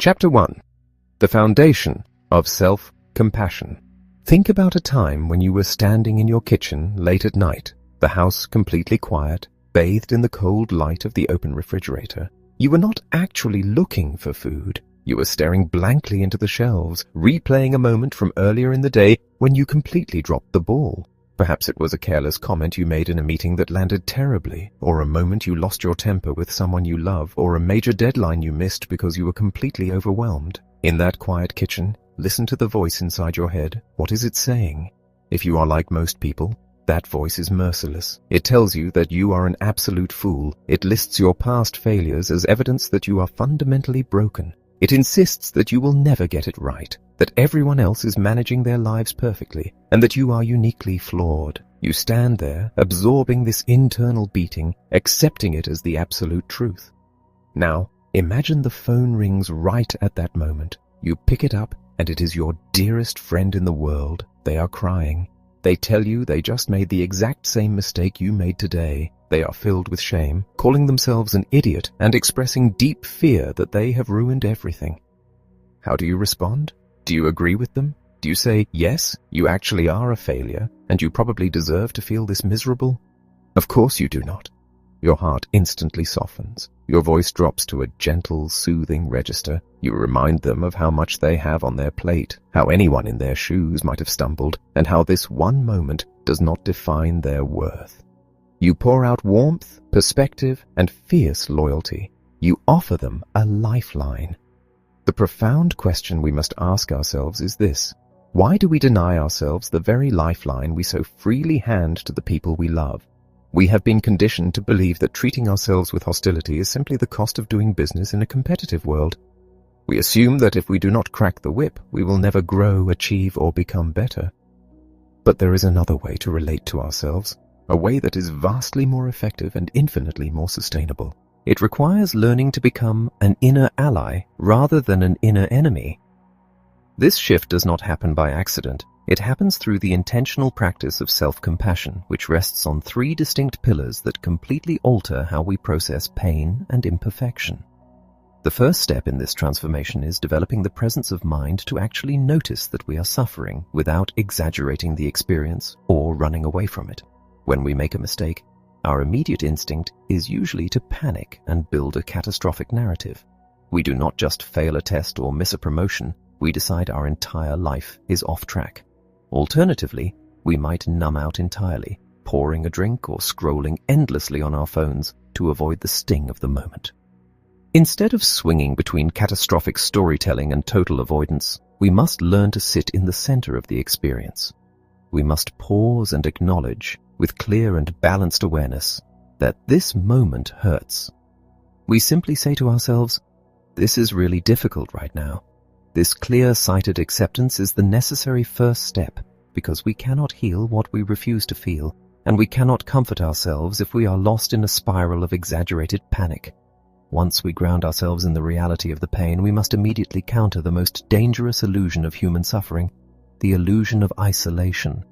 Chapter 1. The Foundation of Self-Compassion. Think about a time when you were standing in your kitchen late at night, the house completely quiet, bathed in the cold light of the open refrigerator. You were not actually looking for food. You were staring blankly into the shelves, replaying a moment from earlier in the day when you completely dropped the ball. Perhaps it was a careless comment you made in a meeting that landed terribly, or a moment you lost your temper with someone you love, or a major deadline you missed because you were completely overwhelmed. In that quiet kitchen, listen to the voice inside your head. What is it saying? If you are like most people, that voice is merciless. It tells you that you are an absolute fool. It lists your past failures as evidence that you are fundamentally broken. It insists that you will never get it right, that everyone else is managing their lives perfectly, and that you are uniquely flawed. You stand there, absorbing this internal beating, accepting it as the absolute truth. Now, imagine the phone rings right at that moment. You pick it up, and it is your dearest friend in the world. They are crying. They tell you they just made the exact same mistake you made today. They are filled with shame, calling themselves an idiot and expressing deep fear that they have ruined everything. How do you respond? Do you agree with them? Do you say, yes, you actually are a failure, and you probably deserve to feel this miserable? Of course you do not. Your heart instantly softens. Your voice drops to a gentle, soothing register. You remind them of how much they have on their plate, how anyone in their shoes might have stumbled, and how this one moment does not define their worth. You pour out warmth, perspective, and fierce loyalty. You offer them a lifeline. The profound question we must ask ourselves is this: why do we deny ourselves the very lifeline we so freely hand to the people we love? We have been conditioned to believe that treating ourselves with hostility is simply the cost of doing business in a competitive world. We assume that if we do not crack the whip, we will never grow, achieve, or become better. But there is another way to relate to ourselves, a way that is vastly more effective and infinitely more sustainable. It requires learning to become an inner ally rather than an inner enemy. This shift does not happen by accident. It happens through the intentional practice of self-compassion, which rests on 3 distinct pillars that completely alter how we process pain and imperfection. The first step in this transformation is developing the presence of mind to actually notice that we are suffering without exaggerating the experience or running away from it. When we make a mistake, our immediate instinct is usually to panic and build a catastrophic narrative. We do not just fail a test or miss a promotion, we decide our entire life is off track. Alternatively, we might numb out entirely, pouring a drink or scrolling endlessly on our phones to avoid the sting of the moment. Instead of swinging between catastrophic storytelling and total avoidance, we must learn to sit in the center of the experience. We must pause and acknowledge, with clear and balanced awareness, that this moment hurts. We simply say to ourselves, this is really difficult right now. This clear-sighted acceptance is the necessary first step, because we cannot heal what we refuse to feel, and we cannot comfort ourselves if we are lost in a spiral of exaggerated panic. Once we ground ourselves in the reality of the pain, we must immediately counter the most dangerous illusion of human suffering, the illusion of isolation.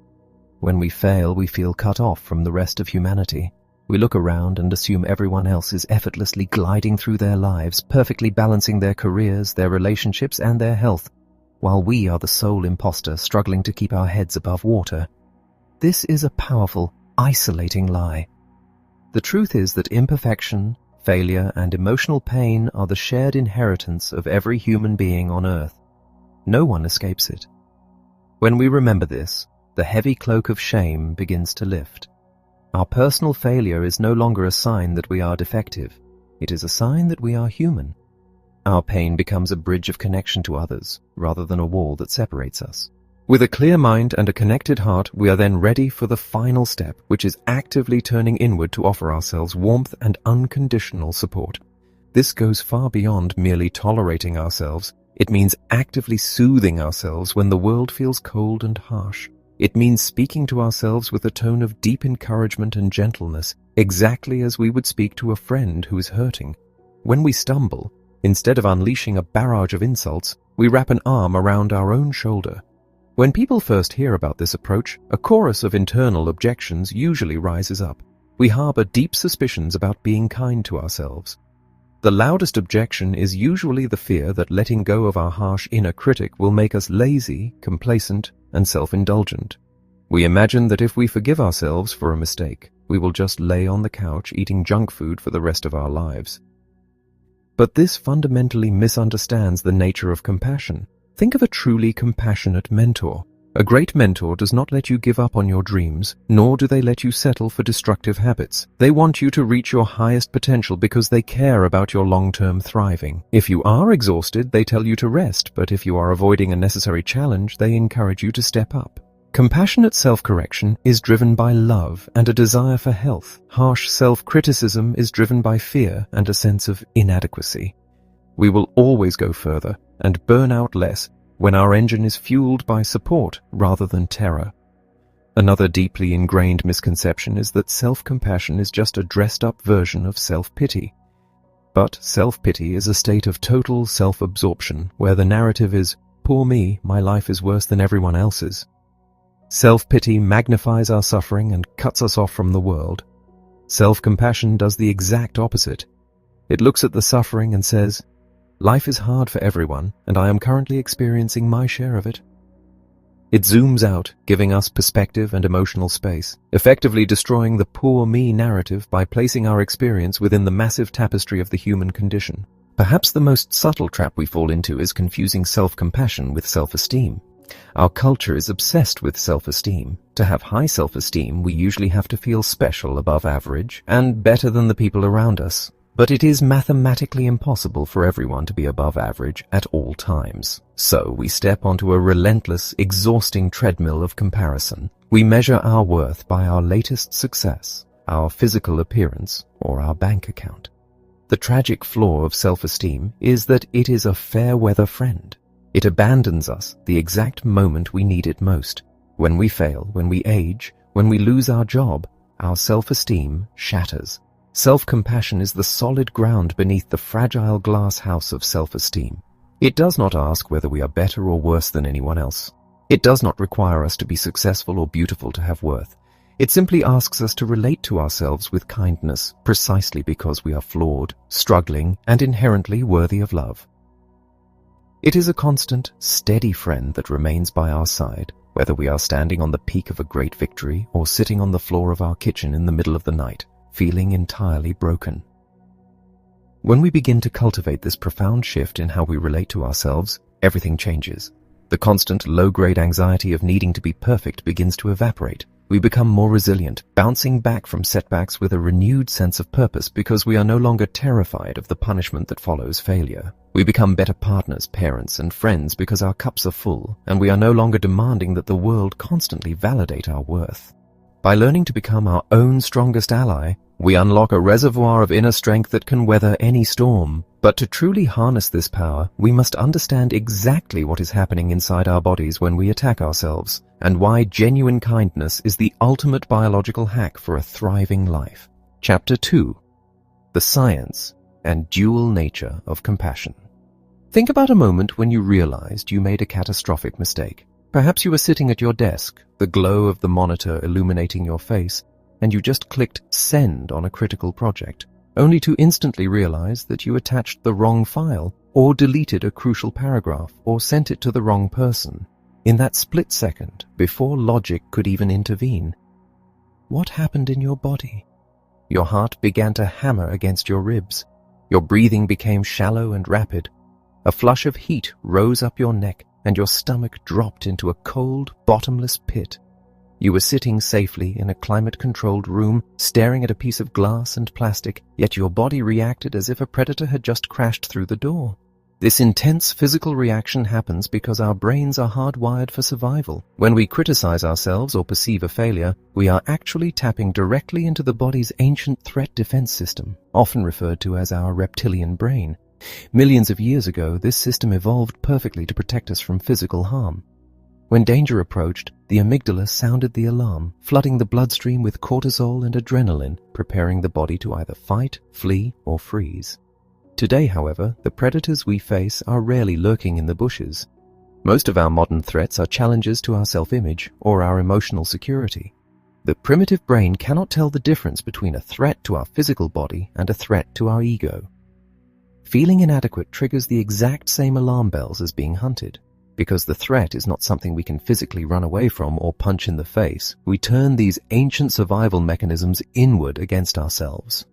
When we fail, we feel cut off from the rest of humanity. We look around and assume everyone else is effortlessly gliding through their lives, perfectly balancing their careers, their relationships, and their health, while we are the sole imposter struggling to keep our heads above water. This is a powerful, isolating lie. The truth is that imperfection, failure, and emotional pain are the shared inheritance of every human being on Earth. No one escapes it. When we remember this, the heavy cloak of shame begins to lift. Our personal failure is no longer a sign that we are defective. It is a sign that we are human. Our pain becomes a bridge of connection to others, rather than a wall that separates us. With a clear mind and a connected heart, we are then ready for the final step, which is actively turning inward to offer ourselves warmth and unconditional support. This goes far beyond merely tolerating ourselves. It means actively soothing ourselves when the world feels cold and harsh. It means speaking to ourselves with a tone of deep encouragement and gentleness, exactly as we would speak to a friend who is hurting. When we stumble, instead of unleashing a barrage of insults, we wrap an arm around our own shoulder. When people first hear about this approach, a chorus of internal objections usually rises up. We harbor deep suspicions about being kind to ourselves. The loudest objection is usually the fear that letting go of our harsh inner critic will make us lazy, complacent, and self-indulgent. We imagine that if we forgive ourselves for a mistake, we will just lay on the couch eating junk food for the rest of our lives. But this fundamentally misunderstands the nature of compassion. Think of a truly compassionate mentor. A great mentor does not let you give up on your dreams, nor do they let you settle for destructive habits. They want you to reach your highest potential because they care about your long-term thriving. If you are exhausted, they tell you to rest, but if you are avoiding a necessary challenge, they encourage you to step up. Compassionate self-correction is driven by love and a desire for health. Harsh self-criticism is driven by fear and a sense of inadequacy. We will always go further and burn out less when our engine is fueled by support rather than terror. Another deeply ingrained misconception is that self-compassion is just a dressed-up version of self-pity. But self-pity is a state of total self-absorption where the narrative is, "Poor me, my life is worse than everyone else's." Self-pity magnifies our suffering and cuts us off from the world. Self-compassion does the exact opposite. It looks at the suffering and says, "Life is hard for everyone, and I am currently experiencing my share of it." It zooms out, giving us perspective and emotional space, effectively destroying the poor me narrative by placing our experience within the massive tapestry of the human condition. Perhaps the most subtle trap we fall into is confusing self-compassion with self-esteem. Our culture is obsessed with self-esteem. To have high self-esteem, we usually have to feel special, above average, and better than the people around us. But it is mathematically impossible for everyone to be above average at all times. So we step onto a relentless, exhausting treadmill of comparison. We measure our worth by our latest success, our physical appearance, or our bank account. The tragic flaw of self-esteem is that it is a fair-weather friend. It abandons us the exact moment we need it most. When we fail, when we age, when we lose our job, our self-esteem shatters. Self-compassion is the solid ground beneath the fragile glass house of self-esteem. It does not ask whether we are better or worse than anyone else. It does not require us to be successful or beautiful to have worth. It simply asks us to relate to ourselves with kindness, precisely because we are flawed, struggling, and inherently worthy of love. It is a constant, steady friend that remains by our side, whether we are standing on the peak of a great victory or sitting on the floor of our kitchen in the middle of the night, feeling entirely broken. When we begin to cultivate this profound shift in how we relate to ourselves, everything changes. The constant low-grade anxiety of needing to be perfect begins to evaporate. We become more resilient, bouncing back from setbacks with a renewed sense of purpose because we are no longer terrified of the punishment that follows failure. We become better partners, parents, and friends because our cups are full, and we are no longer demanding that the world constantly validate our worth. By learning to become our own strongest ally, we unlock a reservoir of inner strength that can weather any storm. But to truly harness this power, we must understand exactly what is happening inside our bodies when we attack ourselves, and why genuine kindness is the ultimate biological hack for a thriving life. Chapter 2. The Science and Dual Nature of Compassion. Think about a moment when you realized you made a catastrophic mistake. Perhaps you were sitting at your desk, the glow of the monitor illuminating your face, and you just clicked send on a critical project, only to instantly realize that you attached the wrong file, or deleted a crucial paragraph, or sent it to the wrong person. In that split second, before logic could even intervene, what happened in your body? Your heart began to hammer against your ribs. Your breathing became shallow and rapid. A flush of heat rose up your neck, and your stomach dropped into a cold, bottomless pit. You were sitting safely in a climate-controlled room, staring at a piece of glass and plastic, yet your body reacted as if a predator had just crashed through the door. This intense physical reaction happens because our brains are hardwired for survival. When we criticize ourselves or perceive a failure, we are actually tapping directly into the body's ancient threat defense system, often referred to as our reptilian brain. Millions of years ago, this system evolved perfectly to protect us from physical harm. When danger approached, the amygdala sounded the alarm, flooding the bloodstream with cortisol and adrenaline, preparing the body to either fight, flee, or freeze. Today, however, the predators we face are rarely lurking in the bushes. Most of our modern threats are challenges to our self-image or our emotional security. The primitive brain cannot tell the difference between a threat to our physical body and a threat to our ego. Feeling inadequate triggers the exact same alarm bells as being hunted. Because the threat is not something we can physically run away from or punch in the face, we turn these ancient survival mechanisms inward against ourselves.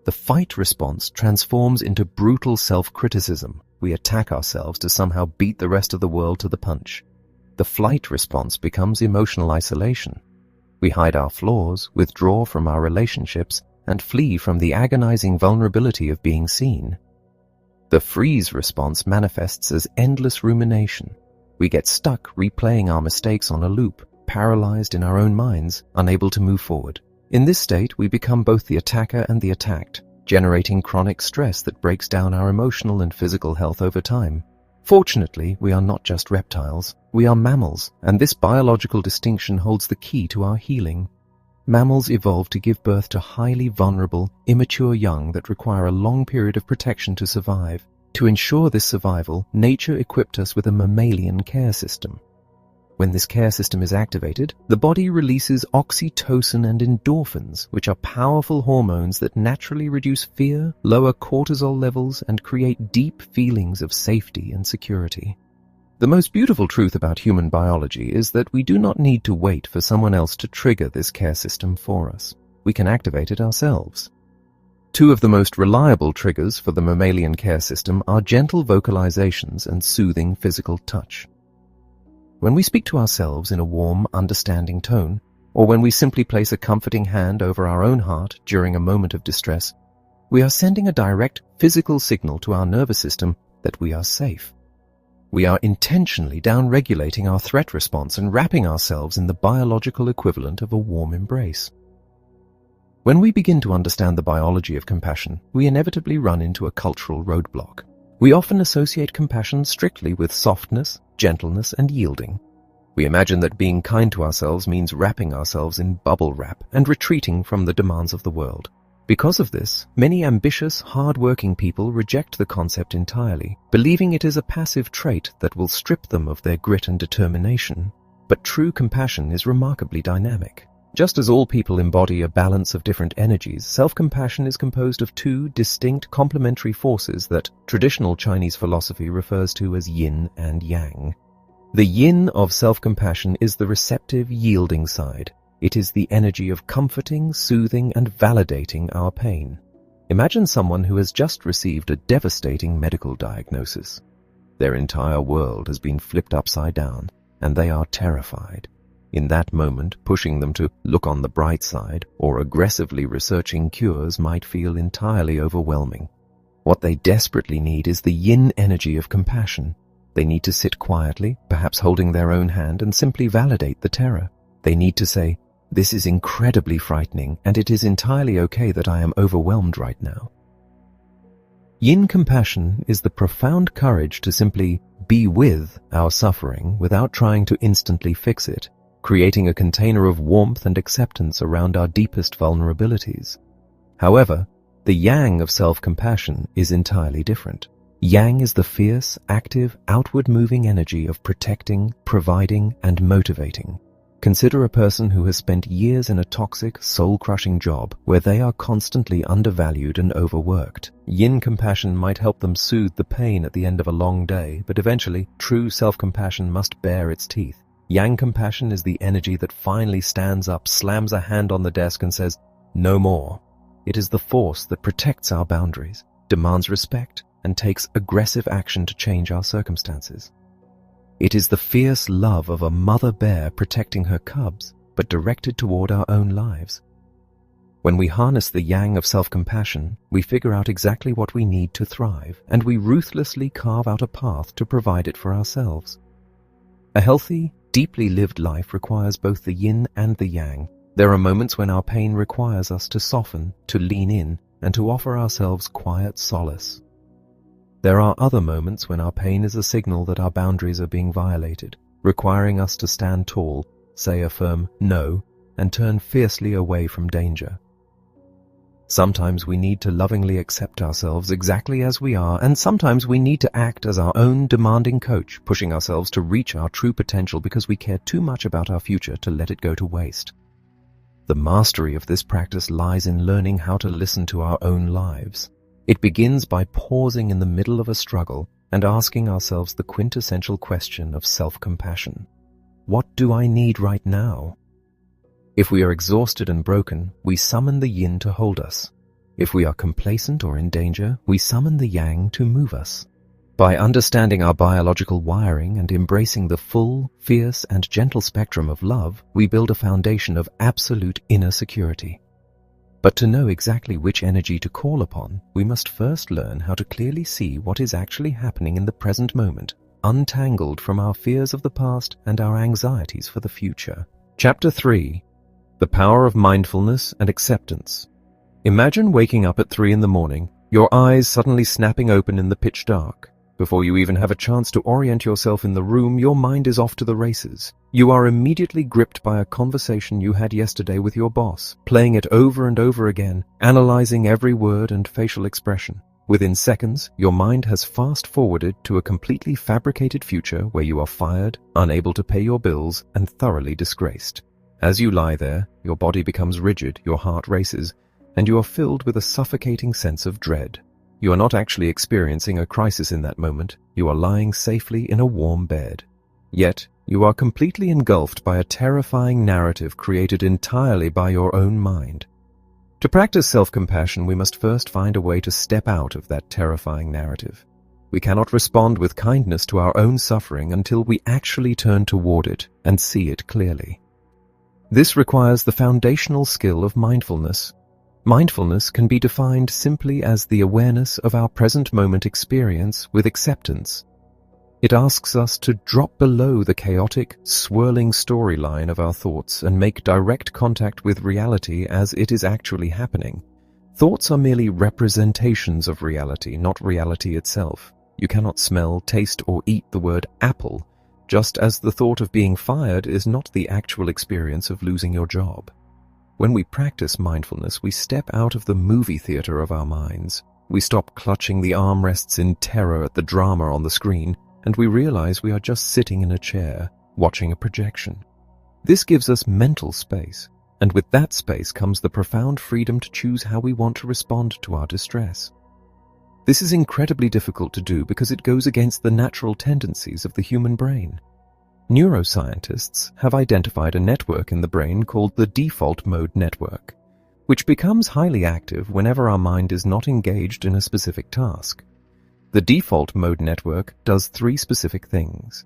The fight response transforms into brutal self-criticism. We attack ourselves to somehow beat the rest of the world to the punch. The flight response becomes emotional isolation. We hide our flaws, withdraw from our relationships, and flee from the agonizing vulnerability of being seen. The freeze response manifests as endless rumination. We get stuck replaying our mistakes on a loop, paralyzed in our own minds, unable to move forward. In this state, we become both the attacker and the attacked, generating chronic stress that breaks down our emotional and physical health over time. Fortunately, we are not just reptiles. We are mammals, and this biological distinction holds the key to our healing. Mammals evolved to give birth to highly vulnerable, immature young that require a long period of protection to survive. To ensure this survival, nature equipped us with a mammalian care system. When this care system is activated, the body releases oxytocin and endorphins, which are powerful hormones that naturally reduce fear, lower cortisol levels, and create deep feelings of safety and security. The most beautiful truth about human biology is that we do not need to wait for someone else to trigger this care system for us. We can activate it ourselves. Two of the most reliable triggers for the mammalian care system are gentle vocalizations and soothing physical touch. When we speak to ourselves in a warm, understanding tone, or when we simply place a comforting hand over our own heart during a moment of distress, we are sending a direct physical signal to our nervous system that we are safe. We are intentionally down-regulating our threat response and wrapping ourselves in the biological equivalent of a warm embrace. When we begin to understand the biology of compassion, we inevitably run into a cultural roadblock. We often associate compassion strictly with softness, gentleness, and yielding. We imagine that being kind to ourselves means wrapping ourselves in bubble wrap and retreating from the demands of the world. Because of this, many ambitious, hard-working people reject the concept entirely, believing it is a passive trait that will strip them of their grit and determination. But true compassion is remarkably dynamic. Just as all people embody a balance of different energies, self-compassion is composed of two distinct complementary forces that traditional Chinese philosophy refers to as yin and yang. The yin of self-compassion is the receptive, yielding side. It is the energy of comforting, soothing, and validating our pain. Imagine someone who has just received a devastating medical diagnosis. Their entire world has been flipped upside down, and they are terrified. In that moment, pushing them to look on the bright side or aggressively researching cures might feel entirely overwhelming. What they desperately need is the yin energy of compassion. They need to sit quietly, perhaps holding their own hand, and simply validate the terror. They need to say, "This is incredibly frightening, and it is entirely okay that I am overwhelmed right now." Yin compassion is the profound courage to simply be with our suffering without trying to instantly fix it, creating a container of warmth and acceptance around our deepest vulnerabilities. However, the yang of self-compassion is entirely different. Yang is the fierce, active, outward-moving energy of protecting, providing, and motivating. Consider a person who has spent years in a toxic, soul-crushing job where they are constantly undervalued and overworked. Yin compassion might help them soothe the pain at the end of a long day, but eventually, true self-compassion must bare its teeth. Yang compassion is the energy that finally stands up, slams a hand on the desk, and says, "No more." It is the force that protects our boundaries, demands respect, and takes aggressive action to change our circumstances. It is the fierce love of a mother bear protecting her cubs, but directed toward our own lives. When we harness the yang of self-compassion, we figure out exactly what we need to thrive, and we ruthlessly carve out a path to provide it for ourselves. A healthy, deeply lived life requires both the yin and the yang. There are moments when our pain requires us to soften, to lean in, and to offer ourselves quiet solace. There are other moments when our pain is a signal that our boundaries are being violated, requiring us to stand tall, say a firm no, and turn fiercely away from danger. Sometimes we need to lovingly accept ourselves exactly as we are, and sometimes we need to act as our own demanding coach, pushing ourselves to reach our true potential because we care too much about our future to let it go to waste. The mastery of this practice lies in learning how to listen to our own lives. It begins by pausing in the middle of a struggle and asking ourselves the quintessential question of self-compassion. What do I need right now? If we are exhausted and broken, we summon the yin to hold us. If we are complacent or in danger, we summon the yang to move us. By understanding our biological wiring and embracing the full, fierce, and gentle spectrum of love, we build a foundation of absolute inner security. But to know exactly which energy to call upon, we must first learn how to clearly see what is actually happening in the present moment, untangled from our fears of the past and our anxieties for the future. Chapter 3. The Power of Mindfulness and Acceptance. Imagine waking up at 3 in the morning, your eyes suddenly snapping open in the pitch dark. Before you even have a chance to orient yourself in the room, your mind is off to the races. You are immediately gripped by a conversation you had yesterday with your boss, playing it over and over again, analyzing every word and facial expression. Within seconds, your mind has fast-forwarded to a completely fabricated future where you are fired, unable to pay your bills, and thoroughly disgraced. As you lie there, your body becomes rigid, your heart races, and you are filled with a suffocating sense of dread. You are not actually experiencing a crisis in that moment. You are lying safely in a warm bed. Yet, you are completely engulfed by a terrifying narrative created entirely by your own mind. To practice self-compassion, we must first find a way to step out of that terrifying narrative. We cannot respond with kindness to our own suffering until we actually turn toward it and see it clearly. This requires the foundational skill of mindfulness. Mindfulness can be defined simply as the awareness of our present moment experience with acceptance. It asks us to drop below the chaotic, swirling storyline of our thoughts and make direct contact with reality as it is actually happening. Thoughts are merely representations of reality, not reality itself. You cannot smell, taste, or eat the word apple, just as the thought of being fired is not the actual experience of losing your job. When we practice mindfulness, we step out of the movie theater of our minds. We stop clutching the armrests in terror at the drama on the screen, and we realize we are just sitting in a chair, watching a projection. This gives us mental space, and with that space comes the profound freedom to choose how we want to respond to our distress. This is incredibly difficult to do because it goes against the natural tendencies of the human brain. Neuroscientists have identified a network in the brain called the default mode network, which becomes highly active whenever our mind is not engaged in a specific task. The default mode network does 3 specific things.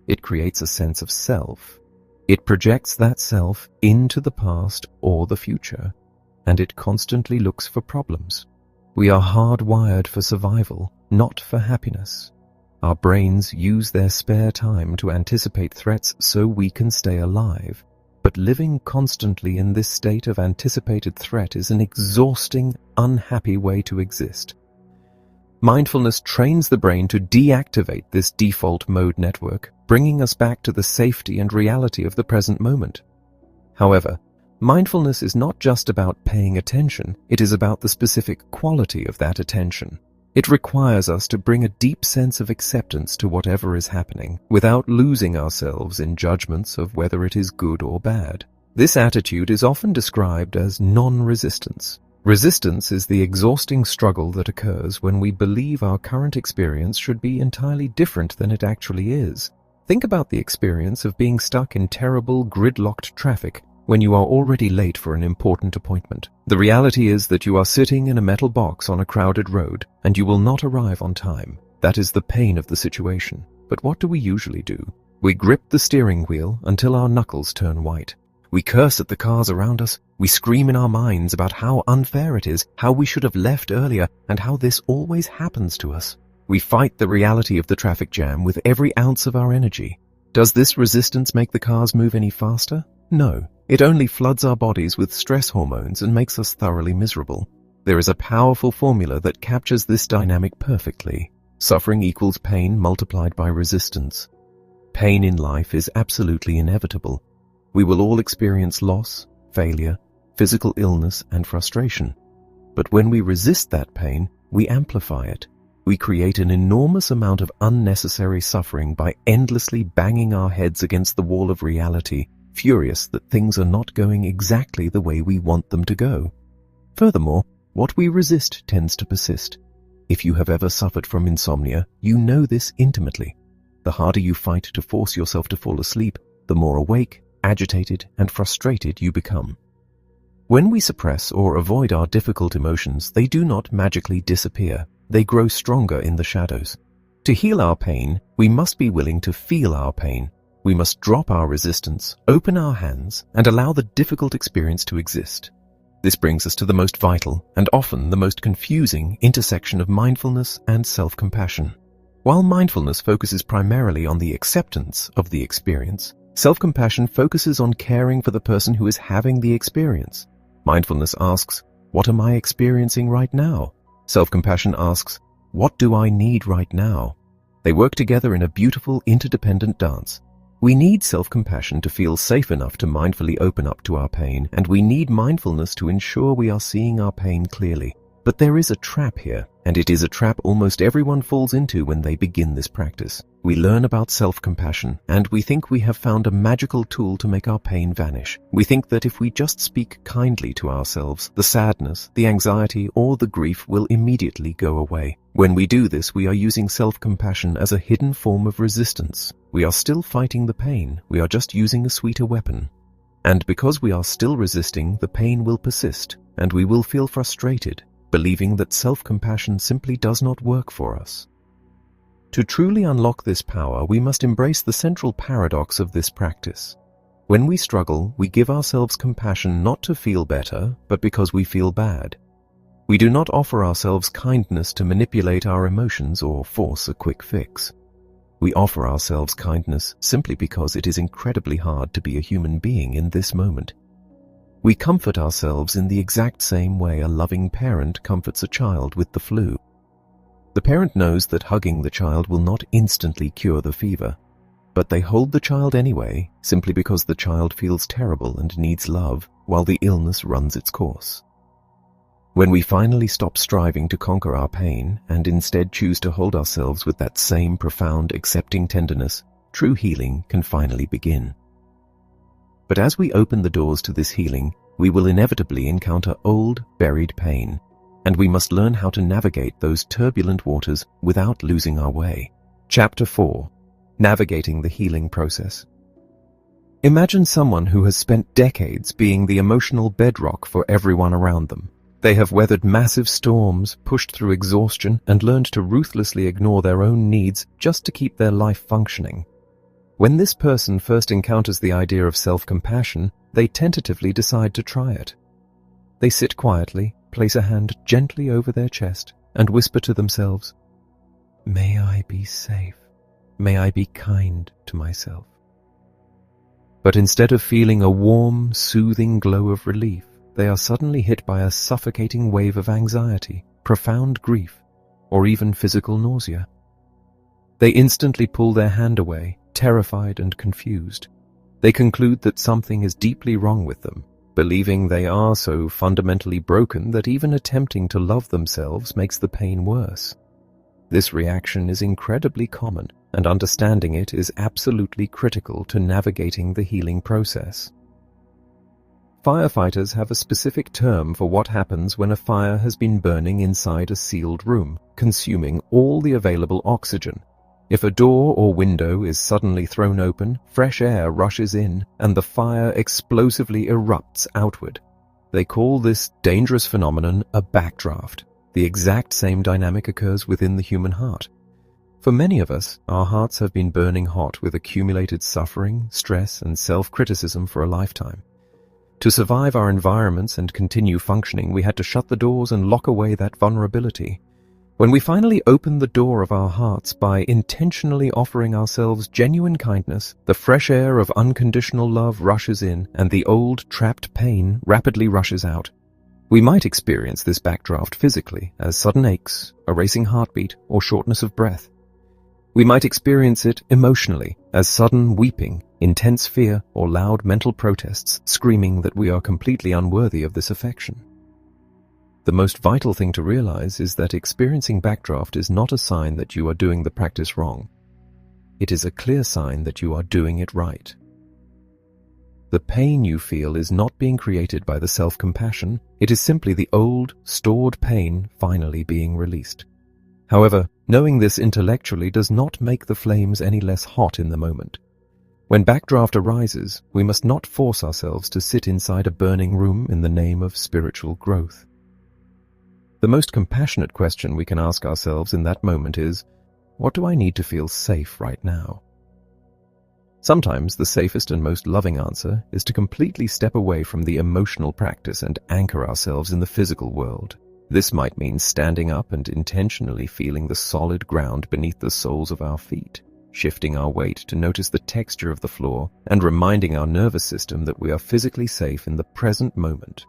It creates a sense of self. It projects that self into the past or the future, and it constantly looks for problems. We are hardwired for survival, not for happiness. Our brains use their spare time to anticipate threats so we can stay alive. But living constantly in this state of anticipated threat is an exhausting, unhappy way to exist. Mindfulness trains the brain to deactivate this default mode network, bringing us back to the safety and reality of the present moment. However, mindfulness is not just about paying attention, it is about the specific quality of that attention. It requires us to bring a deep sense of acceptance to whatever is happening, without losing ourselves in judgments of whether it is good or bad. This attitude is often described as non-resistance. Resistance is the exhausting struggle that occurs when we believe our current experience should be entirely different than it actually is. Think about the experience of being stuck in terrible, gridlocked traffic when you are already late for an important appointment. The reality is that you are sitting in a metal box on a crowded road, and you will not arrive on time. That is the pain of the situation. But what do we usually do? We grip the steering wheel until our knuckles turn white. We curse at the cars around us. We scream in our minds about how unfair it is, how we should have left earlier, and how this always happens to us. We fight the reality of the traffic jam with every ounce of our energy. Does this resistance make the cars move any faster? No. It only floods our bodies with stress hormones and makes us thoroughly miserable. There is a powerful formula that captures this dynamic perfectly. Suffering equals pain multiplied by resistance. Pain in life is absolutely inevitable. We will all experience loss, failure, physical illness, and frustration. But when we resist that pain, we amplify it. We create an enormous amount of unnecessary suffering by endlessly banging our heads against the wall of reality, furious that things are not going exactly the way we want them to go. Furthermore, what we resist tends to persist. If you have ever suffered from insomnia, you know this intimately. The harder you fight to force yourself to fall asleep, the more awake, agitated, and frustrated you become. When we suppress or avoid our difficult emotions, they do not magically disappear. They grow stronger in the shadows. To heal our pain, we must be willing to feel our pain. We must drop our resistance, open our hands, and allow the difficult experience to exist. This brings us to the most vital, and often the most confusing, intersection of mindfulness and self-compassion. While mindfulness focuses primarily on the acceptance of the experience, self-compassion focuses on caring for the person who is having the experience. Mindfulness asks, "What am I experiencing right now?" Self-compassion asks, "What do I need right now?" They work together in a beautiful, interdependent dance. We need self-compassion to feel safe enough to mindfully open up to our pain, and we need mindfulness to ensure we are seeing our pain clearly. But there is a trap here, and it is a trap almost everyone falls into when they begin this practice. We learn about self-compassion, and we think we have found a magical tool to make our pain vanish. We think that if we just speak kindly to ourselves, the sadness, the anxiety, or the grief will immediately go away. When we do this, we are using self-compassion as a hidden form of resistance. We are still fighting the pain, we are just using a sweeter weapon. And because we are still resisting, the pain will persist, and we will feel frustrated, believing that self-compassion simply does not work for us. To truly unlock this power, we must embrace the central paradox of this practice. When we struggle, we give ourselves compassion not to feel better, but because we feel bad. We do not offer ourselves kindness to manipulate our emotions or force a quick fix. We offer ourselves kindness simply because it is incredibly hard to be a human being in this moment. We comfort ourselves in the exact same way a loving parent comforts a child with the flu. The parent knows that hugging the child will not instantly cure the fever, but they hold the child anyway, simply because the child feels terrible and needs love while the illness runs its course. When we finally stop striving to conquer our pain and instead choose to hold ourselves with that same profound, accepting tenderness, true healing can finally begin. But as we open the doors to this healing, we will inevitably encounter old, buried pain, and we must learn how to navigate those turbulent waters without losing our way. Chapter 4. Navigating the Healing Process. Imagine someone who has spent decades being the emotional bedrock for everyone around them. They have weathered massive storms, pushed through exhaustion, and learned to ruthlessly ignore their own needs just to keep their life functioning. When this person first encounters the idea of self-compassion, they tentatively decide to try it. They sit quietly, place a hand gently over their chest, and whisper to themselves, "May I be safe. May I be kind to myself." But instead of feeling a warm, soothing glow of relief, they are suddenly hit by a suffocating wave of anxiety, profound grief, or even physical nausea. They instantly pull their hand away, terrified and confused. They conclude that something is deeply wrong with them, believing they are so fundamentally broken that even attempting to love themselves makes the pain worse. This reaction is incredibly common, and understanding it is absolutely critical to navigating the healing process. Firefighters have a specific term for what happens when a fire has been burning inside a sealed room, consuming all the available oxygen. If a door or window is suddenly thrown open, fresh air rushes in, and the fire explosively erupts outward. They call this dangerous phenomenon a backdraft. The exact same dynamic occurs within the human heart. For many of us, our hearts have been burning hot with accumulated suffering, stress, and self-criticism for a lifetime. To survive our environments and continue functioning, we had to shut the doors and lock away that vulnerability. When we finally open the door of our hearts by intentionally offering ourselves genuine kindness, the fresh air of unconditional love rushes in, and the old, trapped pain rapidly rushes out. We might experience this backdraft physically as sudden aches, a racing heartbeat, or shortness of breath. We might experience it emotionally as sudden weeping, intense fear, or loud mental protests screaming that we are completely unworthy of this affection. The most vital thing to realize is that experiencing backdraft is not a sign that you are doing the practice wrong. It is a clear sign that you are doing it right. The pain you feel is not being created by the self-compassion, it is simply the old, stored pain finally being released. However, knowing this intellectually does not make the flames any less hot in the moment. When backdraft arises, we must not force ourselves to sit inside a burning room in the name of spiritual growth. The most compassionate question we can ask ourselves in that moment is, what do I need to feel safe right now? Sometimes the safest and most loving answer is to completely step away from the emotional practice and anchor ourselves in the physical world. This might mean standing up and intentionally feeling the solid ground beneath the soles of our feet, shifting our weight to notice the texture of the floor, and reminding our nervous system that we are physically safe in the present moment.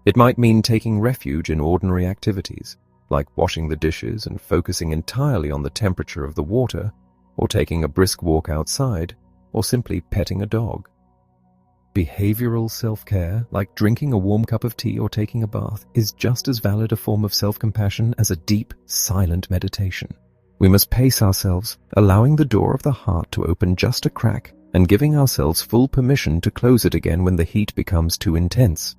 It might mean taking refuge in ordinary activities, like washing the dishes and focusing entirely on the temperature of the water, or taking a brisk walk outside, or simply petting a dog. Behavioral self-care, like drinking a warm cup of tea or taking a bath, is just as valid a form of self-compassion as a deep, silent meditation. We must pace ourselves, allowing the door of the heart to open just a crack and giving ourselves full permission to close it again when the heat becomes too intense.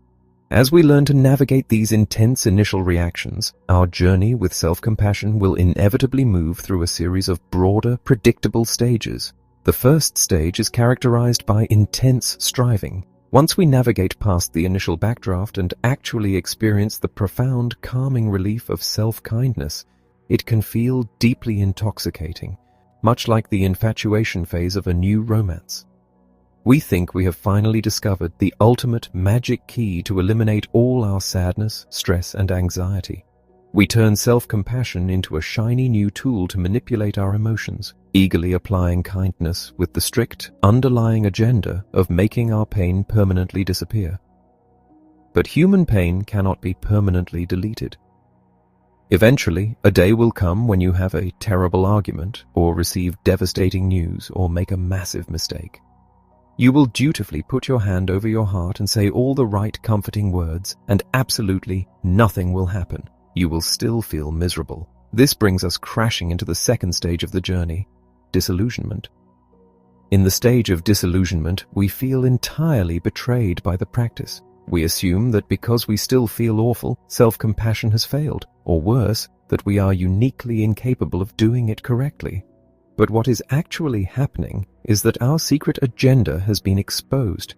As we learn to navigate these intense initial reactions, our journey with self-compassion will inevitably move through a series of broader, predictable stages. The first stage is characterized by intense striving. Once we navigate past the initial backdraft and actually experience the profound, calming relief of self-kindness, it can feel deeply intoxicating, much like the infatuation phase of a new romance. We think we have finally discovered the ultimate magic key to eliminate all our sadness, stress, and anxiety. We turn self-compassion into a shiny new tool to manipulate our emotions, eagerly applying kindness with the strict, underlying agenda of making our pain permanently disappear. But human pain cannot be permanently deleted. Eventually, a day will come when you have a terrible argument, or receive devastating news, or make a massive mistake. You will dutifully put your hand over your heart and say all the right comforting words, and absolutely nothing will happen. You will still feel miserable. This brings us crashing into the second stage of the journey, disillusionment. In the stage of disillusionment, we feel entirely betrayed by the practice. We assume that because we still feel awful, self-compassion has failed, or worse, that we are uniquely incapable of doing it correctly. But what is actually happening is that our secret agenda has been exposed.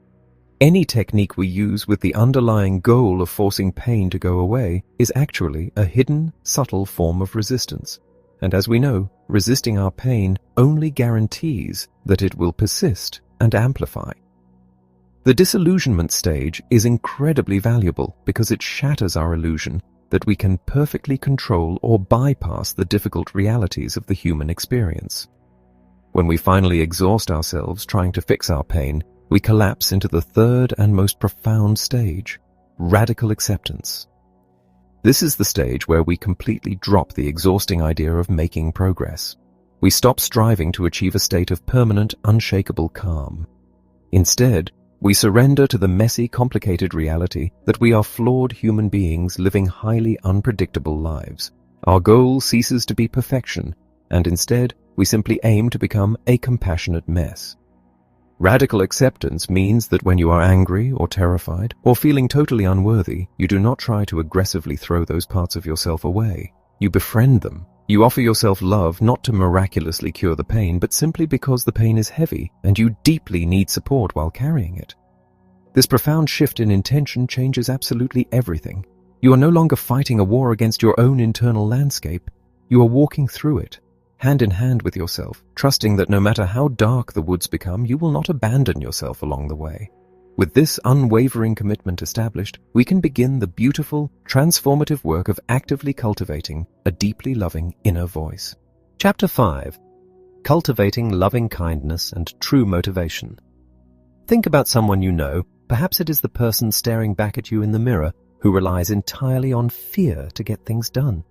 Any technique we use with the underlying goal of forcing pain to go away is actually a hidden, subtle form of resistance. And as we know, resisting our pain only guarantees that it will persist and amplify. The disillusionment stage is incredibly valuable because it shatters our illusion that we can perfectly control or bypass the difficult realities of the human experience. When we finally exhaust ourselves trying to fix our pain, we collapse into the third and most profound stage, radical acceptance. This is the stage where we completely drop the exhausting idea of making progress. We stop striving to achieve a state of permanent, unshakable calm. Instead, we surrender to the messy, complicated reality that we are flawed human beings living highly unpredictable lives. Our goal ceases to be perfection, and instead, we simply aim to become a compassionate mess. Radical acceptance means that when you are angry or terrified or feeling totally unworthy, you do not try to aggressively throw those parts of yourself away. You befriend them. You offer yourself love not to miraculously cure the pain, but simply because the pain is heavy and you deeply need support while carrying it. This profound shift in intention changes absolutely everything. You are no longer fighting a war against your own internal landscape. You are walking through it, hand in hand with yourself, trusting that no matter how dark the woods become, you will not abandon yourself along the way. With this unwavering commitment established, we can begin the beautiful, transformative work of actively cultivating a deeply loving inner voice. Chapter 5. Cultivating Loving Kindness and True Motivation. Think about someone you know. Perhaps it is the person staring back at you in the mirror who relies entirely on fear to get things done.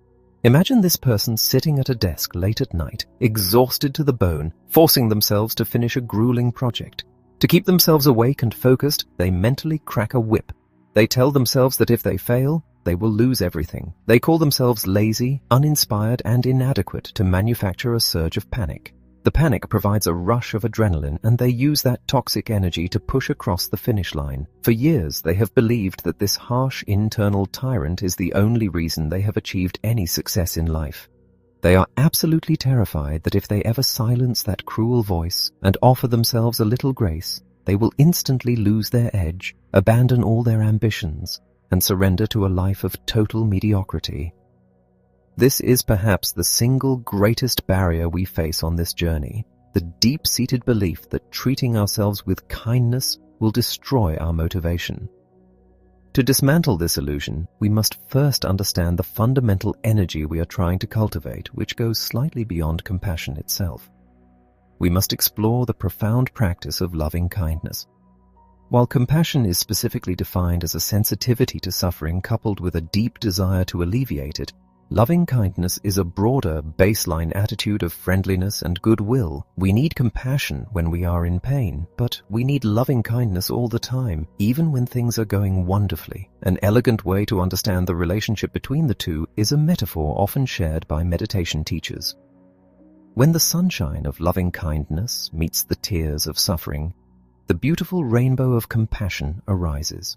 Imagine this person sitting at a desk late at night, exhausted to the bone, forcing themselves to finish a grueling project. To keep themselves awake and focused, they mentally crack a whip. They tell themselves that if they fail, they will lose everything. They call themselves lazy, uninspired, and inadequate to manufacture a surge of panic. The panic provides a rush of adrenaline, and they use that toxic energy to push across the finish line. For years, they have believed that this harsh internal tyrant is the only reason they have achieved any success in life. They are absolutely terrified that if they ever silence that cruel voice and offer themselves a little grace, they will instantly lose their edge, abandon all their ambitions, and surrender to a life of total mediocrity. This is perhaps the single greatest barrier we face on this journey, the deep-seated belief that treating ourselves with kindness will destroy our motivation. To dismantle this illusion, we must first understand the fundamental energy we are trying to cultivate, which goes slightly beyond compassion itself. We must explore the profound practice of loving kindness. While compassion is specifically defined as a sensitivity to suffering coupled with a deep desire to alleviate it, loving kindness is a broader baseline attitude of friendliness and goodwill. We need compassion when we are in pain, but we need loving kindness all the time, even when things are going wonderfully. An elegant way to understand the relationship between the two is a metaphor often shared by meditation teachers. When the sunshine of loving kindness meets the tears of suffering, the beautiful rainbow of compassion arises.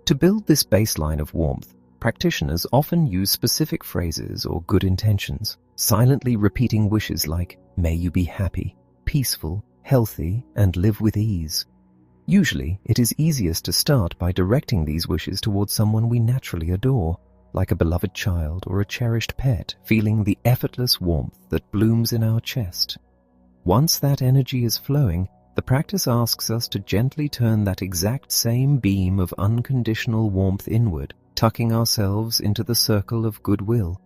To build this baseline of warmth, practitioners often use specific phrases or good intentions, silently repeating wishes like, "May you be happy, peaceful, healthy, and live with ease." Usually, it is easiest to start by directing these wishes towards someone we naturally adore, like a beloved child or a cherished pet, feeling the effortless warmth that blooms in our chest. Once that energy is flowing, the practice asks us to gently turn that exact same beam of unconditional warmth inward, tucking ourselves into the circle of goodwill.